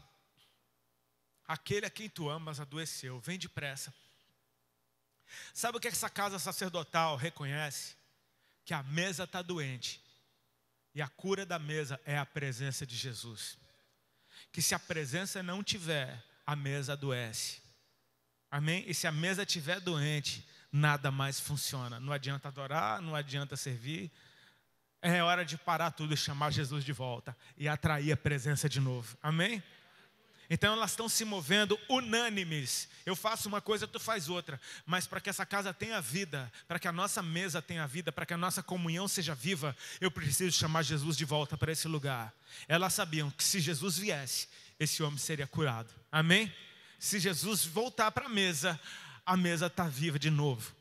aquele a quem tu amas adoeceu, vem depressa. Sabe o que essa casa sacerdotal reconhece? Que a mesa está doente. E a cura da mesa é a presença de Jesus. Que se a presença não tiver, a mesa adoece. Amém? E se a mesa estiver doente, nada mais funciona. Não adianta adorar, não adianta servir. É hora de parar tudo e chamar Jesus de volta. E atrair a presença de novo. Amém? Então elas estão se movendo unânimes. Eu faço uma coisa, tu faz outra. Mas para que essa casa tenha vida, para que a nossa mesa tenha vida, para que a nossa comunhão seja viva, eu preciso chamar Jesus de volta para esse lugar. Elas sabiam que se Jesus viesse, esse homem seria curado. Amém? Se Jesus voltar para a mesa está viva de novo.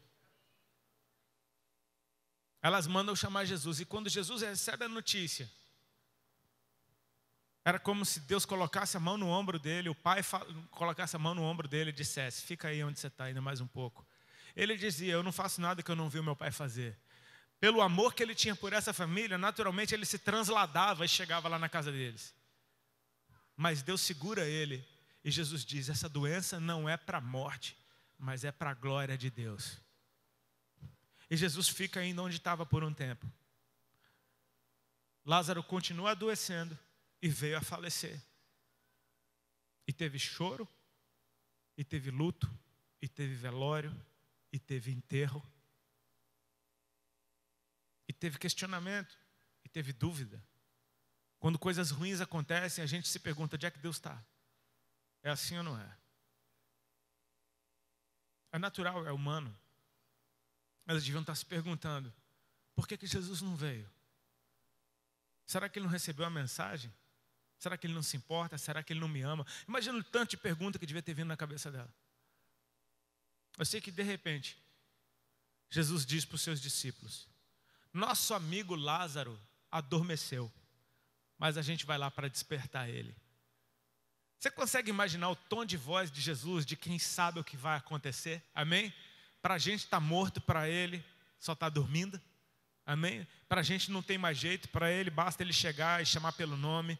Elas mandam chamar Jesus. E quando Jesus recebe a notícia, era como se Deus colocasse a mão no ombro dele, o pai colocasse a mão no ombro dele e dissesse: fica aí onde você está, ainda mais um pouco. Ele dizia: eu não faço nada que eu não vi o meu pai fazer. Pelo amor que ele tinha por essa família, naturalmente ele se transladava e chegava lá na casa deles. Mas Deus segura ele e Jesus diz: essa doença não é para a morte, mas é para a glória de Deus. E Jesus fica ainda onde estava por um tempo. Lázaro continua adoecendo e veio a falecer. E teve choro, e teve luto, e teve velório, e teve enterro, e teve questionamento, e teve dúvida. Quando coisas ruins acontecem, a gente se pergunta: onde é que Deus está? É assim ou não é? É natural, é humano. Elas deviam estar se perguntando: por que Jesus não veio? Será que ele não recebeu a mensagem? Será que ele não se importa? Será que ele não me ama? Imagina o tanto de pergunta que devia ter vindo na cabeça dela. Eu sei que de repente Jesus diz para os seus discípulos: nosso amigo Lázaro adormeceu, mas a gente vai lá para despertar ele. Você consegue imaginar o tom de voz de Jesus, de quem sabe o que vai acontecer? Amém? Para a gente está morto, para ele só está dormindo. Amém? Para a gente não tem mais jeito, para ele basta ele chegar e chamar pelo nome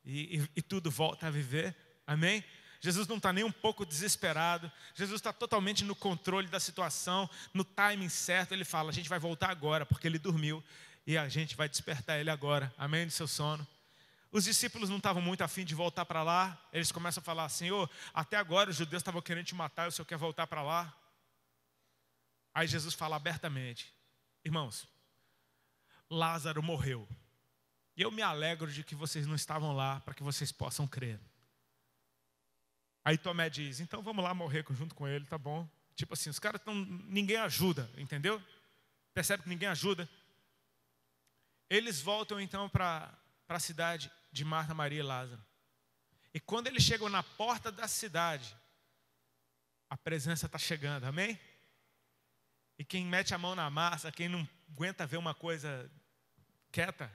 e tudo volta a viver. Amém? Jesus não está nem um pouco desesperado. Jesus está totalmente no controle da situação, no timing certo. Ele fala: a gente vai voltar agora, porque ele dormiu, e a gente vai despertar ele agora. Amém? Do seu sono. Os discípulos não estavam muito afim de voltar para lá. Eles começam a falar: Senhor, até agora os judeus estavam querendo te matar, e o Senhor quer voltar para lá? Aí Jesus fala abertamente: irmãos, Lázaro morreu. E eu me alegro de que vocês não estavam lá, para que vocês possam crer. Aí Tomé diz: então vamos lá morrer junto com ele, tá bom? Tipo assim, os caras estão, ninguém ajuda, entendeu? Percebe que ninguém ajuda? Eles voltam então para a cidade de Marta, Maria e Lázaro. E quando eles chegam na porta da cidade, a presença está chegando, amém? E quem mete a mão na massa, quem não aguenta ver uma coisa quieta,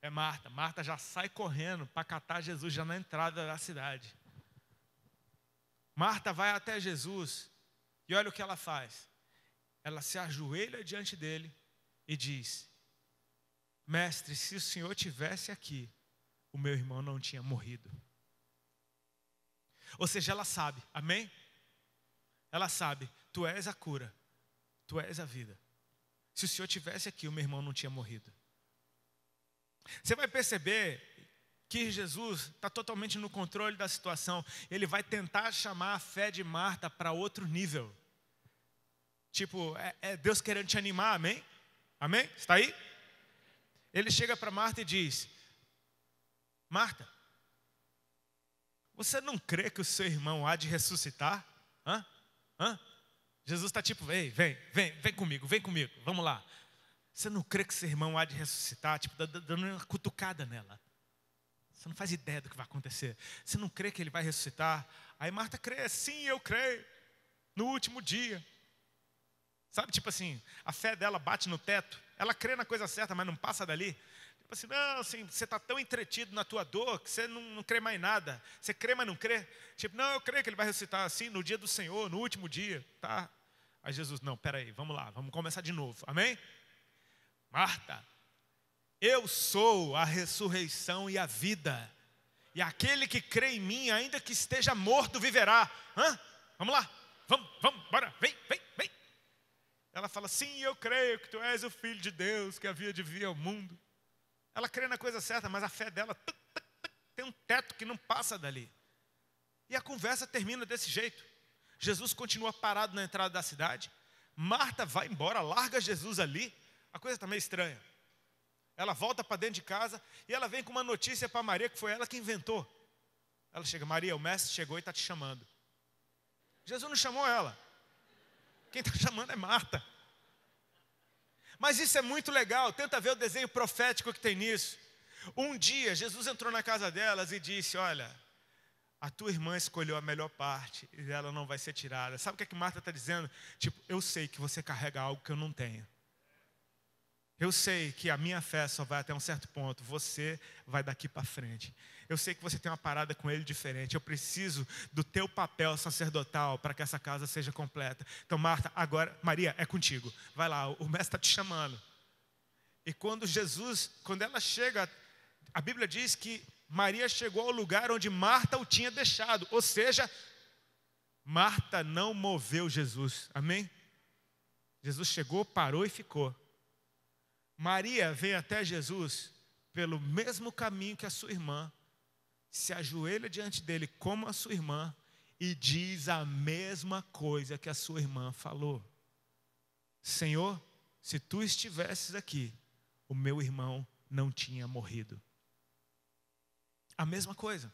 é Marta. Marta já sai correndo para catar Jesus já na entrada da cidade. Marta vai até Jesus e olha o que ela faz. Ela se ajoelha diante dele e diz: mestre, se o Senhor tivesse aqui, o meu irmão não tinha morrido. Ou seja, ela sabe, amém? Ela sabe, tu és a cura, tu és a vida. Se o Senhor tivesse aqui, o meu irmão não tinha morrido. Você vai perceber que Jesus está totalmente no controle da situação. Ele vai tentar chamar a fé de Marta para outro nível. Tipo, é Deus querendo te animar, amém? Amém? Está aí? Ele chega para Marta e diz: Marta, você não crê que o seu irmão há de ressuscitar? Hã? Jesus está tipo, vem comigo, vamos lá. Você não crê que seu irmão há de ressuscitar? Tipo, dando uma cutucada nela. Você não faz ideia do que vai acontecer. Você não crê que ele vai ressuscitar? Aí Marta crê, sim, eu creio. No último dia. Sabe, tipo assim, a fé dela bate no teto. Ela crê na coisa certa, mas não passa dali. Tipo assim, não, assim, você está tão entretido na tua dor que você não crê mais nada. Você crê, mas não crê. Tipo, não, eu creio que ele vai ressuscitar assim no dia do Senhor, no último dia. Tá. Aí Jesus, não, peraí, vamos lá, vamos começar de novo. Amém? Marta, eu sou a ressurreição e a vida. E aquele que crê em mim, ainda que esteja morto, viverá. Vamos lá, vamos, bora, vem. Ela fala, sim, eu creio que tu és o Filho de Deus, que havia de vir ao mundo. Ela crê na coisa certa, mas a fé dela tem um teto que não passa dali. E a conversa termina desse jeito. Jesus continua parado na entrada da cidade. Marta vai embora, larga Jesus ali. A coisa está meio estranha. Ela volta para dentro de casa e ela vem com uma notícia para Maria, que foi ela que inventou. Ela chega, Maria, o mestre chegou e está te chamando. Jesus não chamou ela. Quem está chamando é Marta. Mas isso é muito legal, tenta ver o desenho profético que tem nisso. Um dia, Jesus entrou na casa delas e disse, olha, a tua irmã escolheu a melhor parte e ela não vai ser tirada. Sabe o que Marta está dizendo? Tipo, eu sei que você carrega algo que eu não tenho. Eu sei que a minha fé só vai até um certo ponto. Você vai daqui para frente. Eu sei que você tem uma parada com ele diferente. Eu preciso do teu papel sacerdotal para que essa casa seja completa. Então, Marta, agora, Maria, é contigo. Vai lá, o mestre está te chamando. E quando ela chega, a Bíblia diz que Maria chegou ao lugar onde Marta o tinha deixado. Ou seja, Marta não moveu Jesus. Amém? Jesus chegou, parou e ficou. Maria vem até Jesus pelo mesmo caminho que a sua irmã, se ajoelha diante dele como a sua irmã e diz a mesma coisa que a sua irmã falou. Senhor, se tu estivesses aqui, o meu irmão não tinha morrido. A mesma coisa.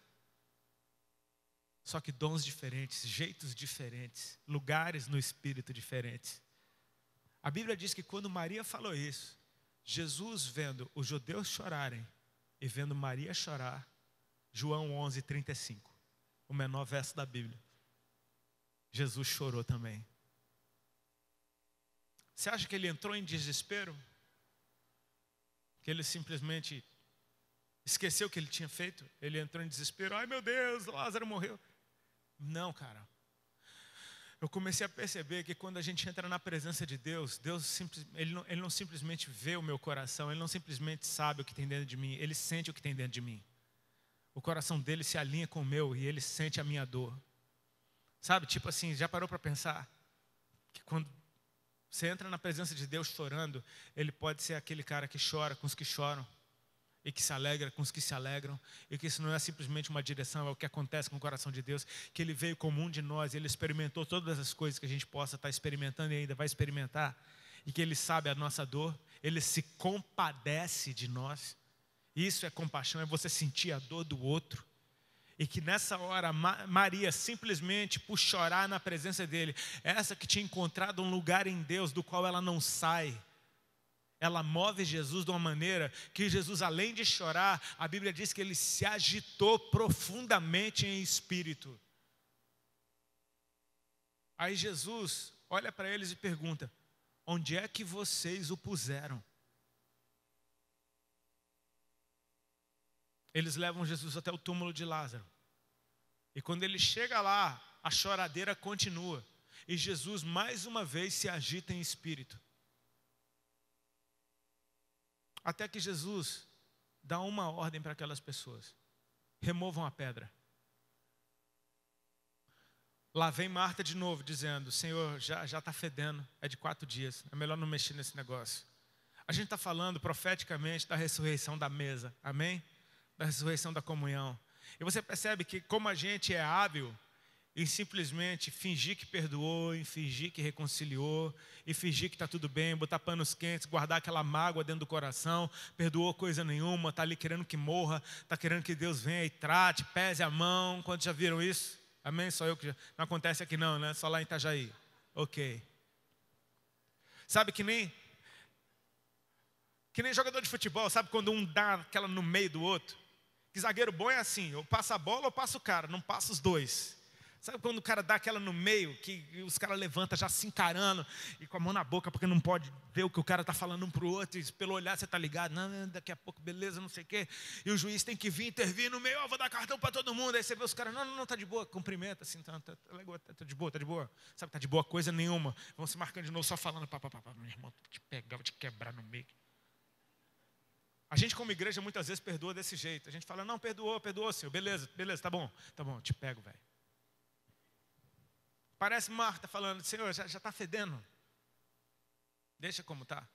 Só que dons diferentes, jeitos diferentes, lugares no espírito diferentes. A Bíblia diz que quando Maria falou isso, Jesus vendo os judeus chorarem e vendo Maria chorar, João 11:35, o menor verso da Bíblia, Jesus chorou também. Você acha que ele entrou em desespero? Que ele simplesmente esqueceu o que ele tinha feito? Ele entrou em desespero, ai meu Deus, Lázaro morreu. Não, cara. Eu comecei a perceber que quando a gente entra na presença de Deus, ele não simplesmente vê o meu coração, Ele não simplesmente sabe o que tem dentro de mim, Ele sente o que tem dentro de mim. O coração dele se alinha com o meu e Ele sente a minha dor. Sabe, tipo assim, já parou para pensar que quando você entra na presença de Deus chorando, Ele pode ser aquele cara que chora com os que choram e que se alegra com os que se alegram, e que isso não é simplesmente uma direção, é o que acontece com o coração de Deus, que Ele veio como um de nós, Ele experimentou todas as coisas que a gente possa estar experimentando e ainda vai experimentar, e que Ele sabe a nossa dor, Ele se compadece de nós. Isso é compaixão, é você sentir a dor do outro. E que nessa hora Maria, simplesmente por chorar na presença dele, essa que tinha encontrado um lugar em Deus do qual ela não sai, ela move Jesus de uma maneira que Jesus, além de chorar, a Bíblia diz que ele se agitou profundamente em espírito. Aí Jesus olha para eles e pergunta, onde é que vocês o puseram? Eles levam Jesus até o túmulo de Lázaro. E quando ele chega lá, a choradeira continua. E Jesus mais uma vez se agita em espírito. Até que Jesus dá uma ordem para aquelas pessoas: removam a pedra. Lá vem Marta de novo dizendo: Senhor, já está fedendo, é de 4 dias, é melhor não mexer nesse negócio. A gente está falando profeticamente da ressurreição da mesa, amém? Da ressurreição da comunhão. E você percebe que como a gente é hábil em simplesmente fingir que perdoou, em fingir que reconciliou, e fingir que está tudo bem, botar panos quentes, guardar aquela mágoa dentro do coração, perdoou coisa nenhuma, está ali querendo que morra, está querendo que Deus venha e trate, pese a mão. Quantos já viram isso? Amém? Só eu que já... Não acontece aqui não, né? Só lá em Itajaí. Ok. Sabe que nem jogador de futebol, sabe quando um dá aquela no meio do outro? Que zagueiro bom é assim, ou passa a bola ou passa o cara, não passa os dois. Sabe quando o cara dá aquela no meio, que os caras levantam já se encarando, e com a mão na boca, porque não pode ver o que o cara está falando um para o outro, e pelo olhar você está ligado, não, daqui a pouco, beleza, não sei o quê. E o juiz tem que vir, intervir no meio, vou dar cartão para todo mundo. Aí você vê os caras, não, tá de boa, cumprimenta, assim, tá de boa, tá de boa. Sabe, tá de boa coisa nenhuma. Vão se marcando de novo, só falando, pá, meu irmão, vou te pegar, vou te quebrar no meio. A gente como igreja muitas vezes perdoa desse jeito. A gente fala, não, perdoou, Senhor, beleza, tá bom, eu te pego, velho. Parece Marta falando, Senhor, já está fedendo. Deixa como está.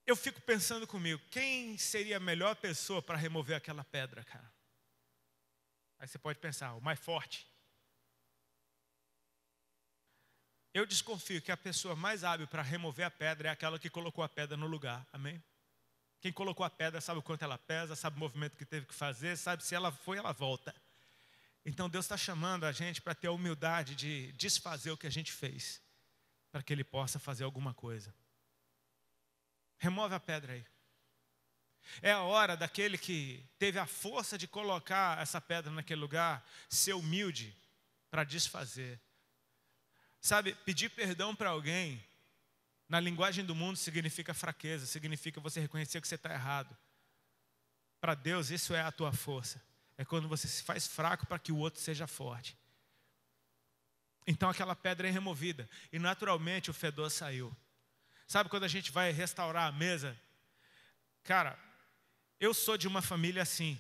Eu fico pensando comigo, quem seria a melhor pessoa para remover aquela pedra, cara? Aí você pode pensar, o mais forte. Eu desconfio que a pessoa mais hábil para remover a pedra é aquela que colocou a pedra no lugar, amém? Quem colocou a pedra sabe o quanto ela pesa, sabe o movimento que teve que fazer, sabe se ela foi, ela volta. Então Deus está chamando a gente para ter a humildade de desfazer o que a gente fez, para que Ele possa fazer alguma coisa. Remove a pedra aí. É a hora daquele que teve a força de colocar essa pedra naquele lugar, ser humilde para desfazer. Sabe, pedir perdão para alguém, na linguagem do mundo significa fraqueza, significa você reconhecer que você está errado. Para Deus isso é a tua força. É quando você se faz fraco para que o outro seja forte. Então aquela pedra é removida e naturalmente o fedor saiu. Sabe quando a gente vai restaurar a mesa? Cara, eu sou de uma família assim,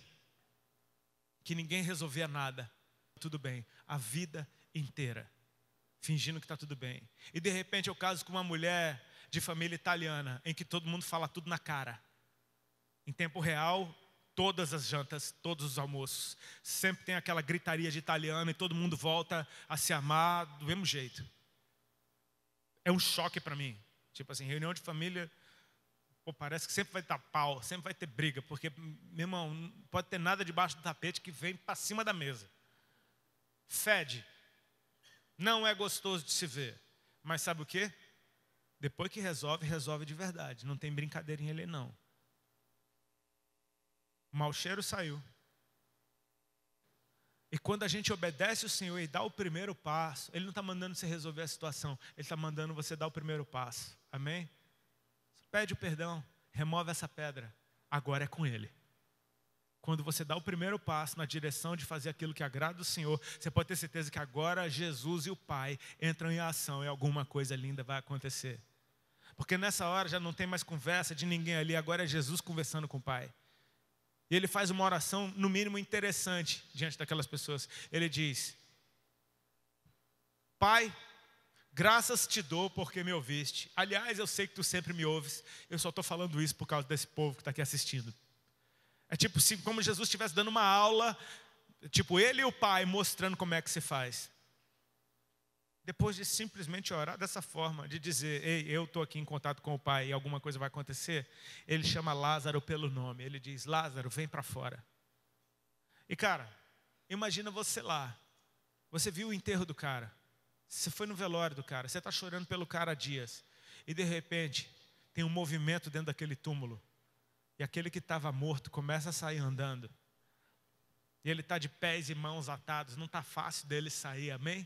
que ninguém resolvia nada. Tudo bem, a vida inteira. Fingindo que está tudo bem. E de repente eu caso com uma mulher de família italiana, em que todo mundo fala tudo na cara. Em tempo real, todas as jantas, todos os almoços. Sempre tem aquela gritaria de italiano e todo mundo volta a se amar do mesmo jeito. É um choque para mim. Tipo assim, reunião de família, pô, parece que sempre vai dar pau, sempre vai ter briga. Porque, meu irmão, não pode ter nada debaixo do tapete que vem para cima da mesa. Fede. Não é gostoso de se ver. Mas sabe o quê? Depois que resolve de verdade. Não tem brincadeirinha ali não. O mau cheiro saiu. E quando a gente obedece o Senhor e dá o primeiro passo, Ele não está mandando você resolver a situação. Ele está mandando você dar o primeiro passo. Amém? Pede o perdão. Remove essa pedra. Agora é com Ele. Quando você dá o primeiro passo na direção de fazer aquilo que agrada o Senhor, você pode ter certeza que agora Jesus e o Pai entram em ação e alguma coisa linda vai acontecer. Porque nessa hora já não tem mais conversa de ninguém ali, agora é Jesus conversando com o Pai. E Ele faz uma oração, no mínimo, interessante diante daquelas pessoas. Ele diz, Pai, graças te dou porque me ouviste. Aliás, eu sei que tu sempre me ouves, eu só estou falando isso por causa desse povo que está aqui assistindo. É tipo como Jesus estivesse dando uma aula, tipo ele e o Pai mostrando como é que se faz. Depois de simplesmente orar dessa forma, de dizer, ei, eu estou aqui em contato com o Pai e alguma coisa vai acontecer, Ele chama Lázaro pelo nome. Ele diz, Lázaro, vem para fora. E cara, imagina você lá, você viu o enterro do cara, você foi no velório do cara, você está chorando pelo cara há dias, e de repente tem um movimento dentro daquele túmulo. E aquele que estava morto começa a sair andando. E ele está de pés e mãos atados. Não está fácil dele sair, amém?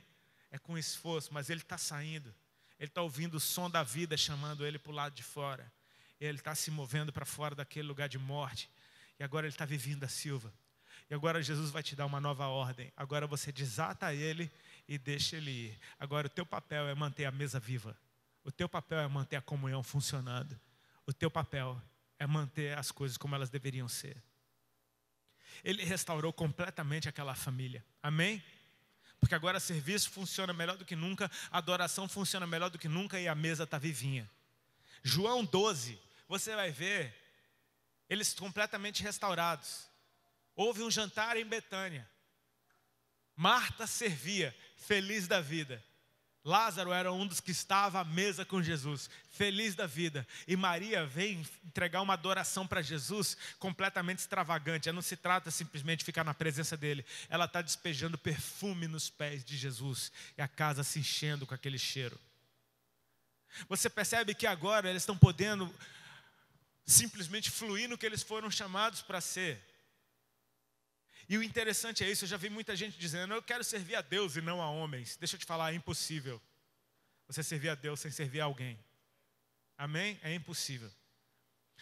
É com esforço, mas ele está saindo. Ele está ouvindo o som da vida chamando ele para o lado de fora. E ele está se movendo para fora daquele lugar de morte. E agora ele está vivendo da Silva. E agora Jesus vai te dar uma nova ordem. Agora você desata ele e deixa ele ir. Agora o teu papel é manter a mesa viva. O teu papel é manter a comunhão funcionando. O teu papel é manter as coisas como elas deveriam ser. Ele restaurou completamente aquela família. Amém? Porque agora serviço funciona melhor do que nunca, a adoração funciona melhor do que nunca e a mesa está vivinha. João 12, você vai ver eles completamente restaurados. Houve um jantar em Betânia. Marta servia, feliz da vida. Lázaro era um dos que estava à mesa com Jesus, feliz da vida. E Maria vem entregar uma adoração para Jesus completamente extravagante. Ela não se trata simplesmente de ficar na presença dele. Ela está despejando perfume nos pés de Jesus. E a casa se enchendo com aquele cheiro. Você percebe que agora eles estão podendo simplesmente fluir no que eles foram chamados para ser. E o interessante é isso, eu já vi muita gente dizendo, eu quero servir a Deus e não a homens. Deixa eu te falar, é impossível você servir a Deus sem servir a alguém. Amém? É impossível.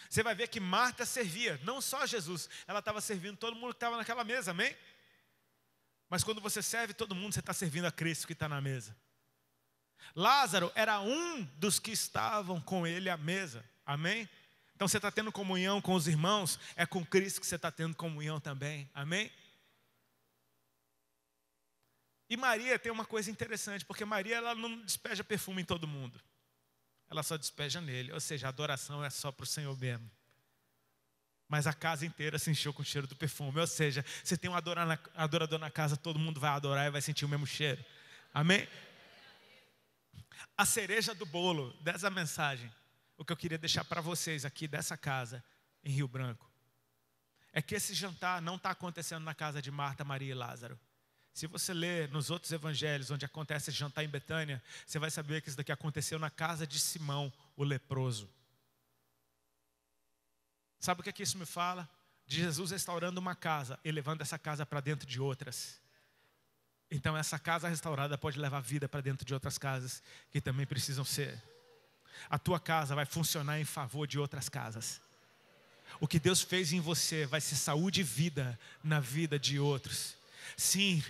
Você vai ver que Marta servia, não só a Jesus, ela estava servindo todo mundo que estava naquela mesa, amém? Mas quando você serve todo mundo, você está servindo a Cristo que está na mesa. Lázaro era um dos que estavam com ele à mesa, amém? Então você está tendo comunhão com os irmãos, é com Cristo que você está tendo comunhão também, amém? E Maria tem uma coisa interessante, porque Maria ela não despeja perfume em todo mundo, ela só despeja nele, ou seja, a adoração é só para o Senhor mesmo. Mas a casa inteira se encheu com o cheiro do perfume, ou seja, você tem um adorador na casa, todo mundo vai adorar e vai sentir o mesmo cheiro, amém? A cereja do bolo dessa mensagem, o que eu queria deixar para vocês aqui dessa casa em Rio Branco, é que esse jantar não está acontecendo na casa de Marta, Maria e Lázaro. Se você ler nos outros evangelhos, onde acontece esse jantar em Betânia, você vai saber que isso daqui aconteceu na casa de Simão, o leproso. Sabe o que isso me fala? De Jesus restaurando uma casa e levando essa casa para dentro de outras. Então essa casa restaurada pode levar vida para dentro de outras casas que também precisam ser. A tua casa vai funcionar em favor de outras casas. O que Deus fez em você vai ser saúde e vida na vida de outros. Sim,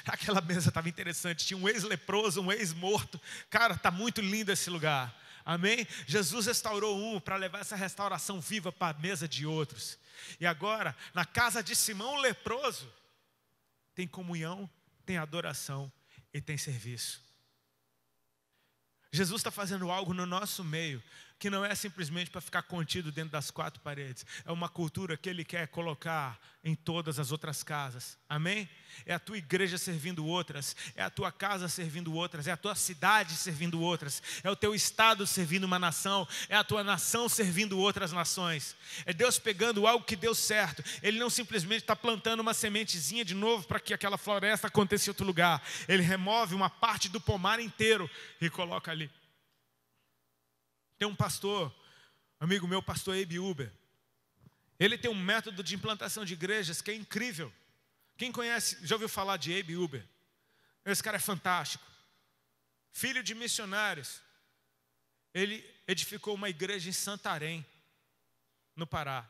aquela mesa estava interessante, tinha um ex-leproso, um ex-morto. Cara, está muito lindo esse lugar, amém? Jesus restaurou um para levar essa restauração viva para a mesa de outros. E agora, na casa de Simão o leproso, tem comunhão, tem adoração e tem serviço. Jesus está fazendo algo no nosso meio, que não é simplesmente para ficar contido dentro das quatro paredes. É uma cultura que Ele quer colocar em todas as outras casas. Amém? É a tua igreja servindo outras, é a tua casa servindo outras, é a tua cidade servindo outras, é o teu estado servindo uma nação, é a tua nação servindo outras nações. É Deus pegando algo que deu certo. Ele não simplesmente está plantando uma sementezinha de novo para que aquela floresta aconteça em outro lugar. Ele remove uma parte do pomar inteiro e coloca ali. Tem um pastor, amigo meu, pastor Abe Uber. Ele tem um método de implantação de igrejas que é incrível. Quem conhece, já ouviu falar de Abe Uber? Esse cara é fantástico. Filho de missionários. Ele edificou uma igreja em Santarém, no Pará.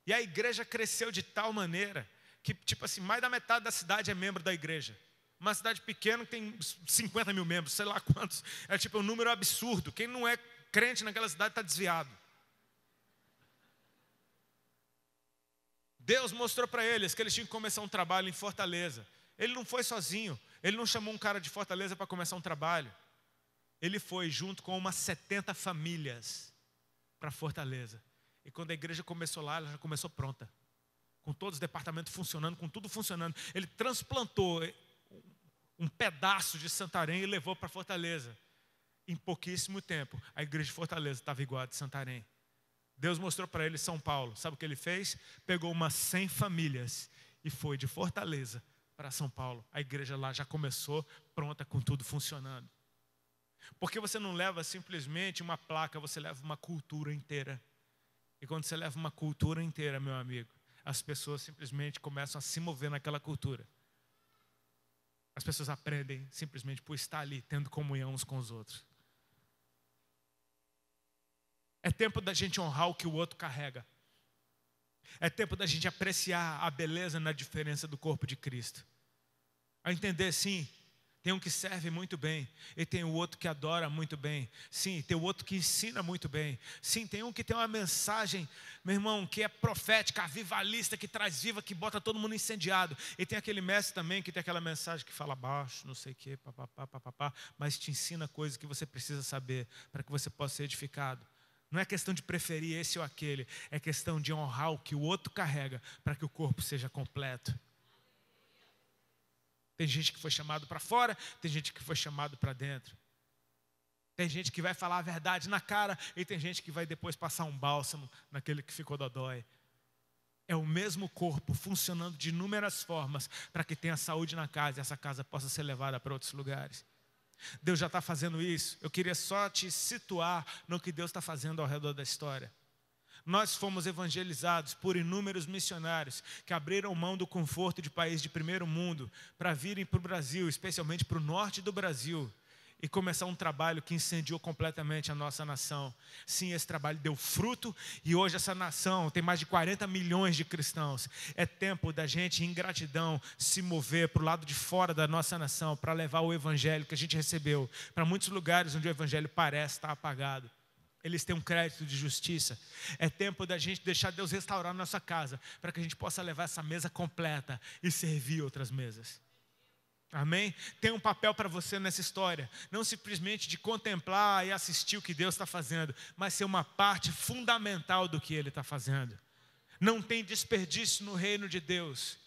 E a igreja cresceu de tal maneira que, tipo assim, mais da metade da cidade é membro da igreja. Uma cidade pequena que tem 50 mil membros, sei lá quantos. É tipo um número absurdo. Quem não é crente naquela cidade está desviado. Deus mostrou para eles que eles tinham que começar um trabalho em Fortaleza. Ele não foi sozinho. Ele não chamou um cara de Fortaleza para começar um trabalho. Ele foi junto com umas 70 famílias para Fortaleza. E quando a igreja começou lá, ela já começou pronta. Com todos os departamentos funcionando, com tudo funcionando. Ele transplantou um pedaço de Santarém e levou para Fortaleza. Em pouquíssimo tempo, a igreja de Fortaleza estava igual a de Santarém. Deus mostrou para ele São Paulo. Sabe o que ele fez? Pegou umas 100 famílias e foi de Fortaleza para São Paulo. A igreja lá já começou pronta, com tudo funcionando. Porque você não leva simplesmente uma placa, você leva uma cultura inteira. E quando você leva uma cultura inteira, meu amigo, as pessoas simplesmente começam a se mover naquela cultura. As pessoas aprendem simplesmente por estar ali, tendo comunhão uns com os outros. É tempo da gente honrar o que o outro carrega. É tempo da gente apreciar a beleza na diferença do corpo de Cristo. A entender, sim, Tem um que serve muito bem, e tem o outro que adora muito bem. Sim, tem o outro que ensina muito bem. Sim, tem um que tem uma mensagem, meu irmão, que é profética, avivalista, que traz viva, que bota todo mundo incendiado. E tem aquele mestre também que tem aquela mensagem que fala baixo, não sei o quê, papapá, papapá, mas te ensina coisas que você precisa saber para que você possa ser edificado. Não é questão de preferir esse ou aquele, é questão de honrar o que o outro carrega para que o corpo seja completo. Tem gente que foi chamado para fora, tem gente que foi chamado para dentro. Tem gente que vai falar a verdade na cara e tem gente que vai depois passar um bálsamo naquele que ficou dodói. É o mesmo corpo funcionando de inúmeras formas para que tenha saúde na casa e essa casa possa ser levada para outros lugares. Deus já está fazendo isso. Eu queria só te situar no que Deus está fazendo ao redor da história. Nós fomos evangelizados por inúmeros missionários que abriram mão do conforto de país de primeiro mundo para virem para o Brasil, especialmente para o norte do Brasil, e começar um trabalho que incendiou completamente a nossa nação. Sim, esse trabalho deu fruto e hoje essa nação tem mais de 40 milhões de cristãos. É tempo da gente, em gratidão, se mover para o lado de fora da nossa nação para levar o evangelho que a gente recebeu para muitos lugares onde o evangelho parece estar apagado. Eles têm um crédito de justiça. É tempo da gente deixar Deus restaurar nossa casa para que a gente possa levar essa mesa completa e servir outras mesas. Amém? Tem um papel para você nessa história. Não simplesmente de contemplar e assistir o que Deus está fazendo, mas ser uma parte fundamental do que Ele está fazendo. Não tem desperdício no reino de Deus.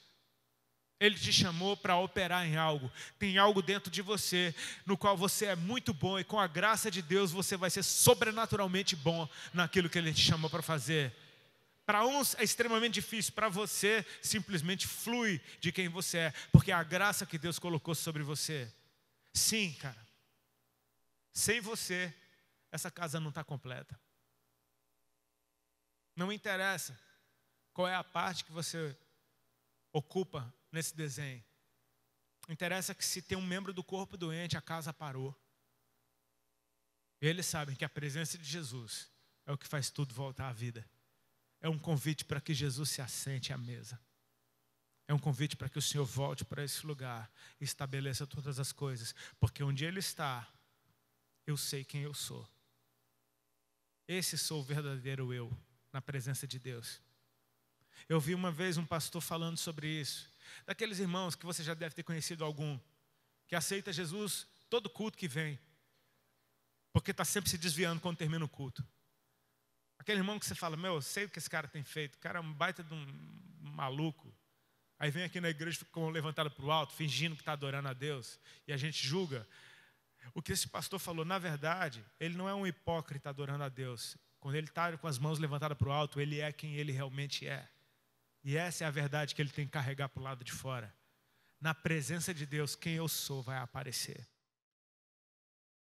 Ele te chamou para operar em algo. Tem algo dentro de você, no qual você é muito bom. E com a graça de Deus, você vai ser sobrenaturalmente bom naquilo que Ele te chamou para fazer. Para uns é extremamente difícil. Para você, simplesmente flui de quem você é. Porque é a graça que Deus colocou sobre você. Sim, cara. Sem você, essa casa não está completa. Não interessa qual é a parte que você ocupa nesse desenho. Interessa que se tem um membro do corpo doente, a casa parou. E eles sabem que a presença de Jesus é o que faz tudo voltar à vida. É um convite para que Jesus se assente à mesa. É um convite para que o Senhor volte para esse lugar e estabeleça todas as coisas. Porque onde Ele está, eu sei quem eu sou. Esse sou o verdadeiro eu, na presença de Deus. Eu vi uma vez um pastor falando sobre isso. Daqueles irmãos que você já deve ter conhecido algum, que aceita Jesus todo culto que vem, porque está sempre se desviando quando termina o culto. Aquele irmão que você fala, eu sei o que esse cara tem feito, o cara é um baita de um maluco. Aí vem aqui na igreja, fica levantado para o alto, fingindo que está adorando a Deus, e a gente julga. O que esse pastor falou, na verdade, ele não é um hipócrita adorando a Deus. Quando ele está com as mãos levantadas para o alto, ele é quem ele realmente é. E essa é a verdade que ele tem que carregar para o lado de fora. Na presença de Deus, quem eu sou vai aparecer.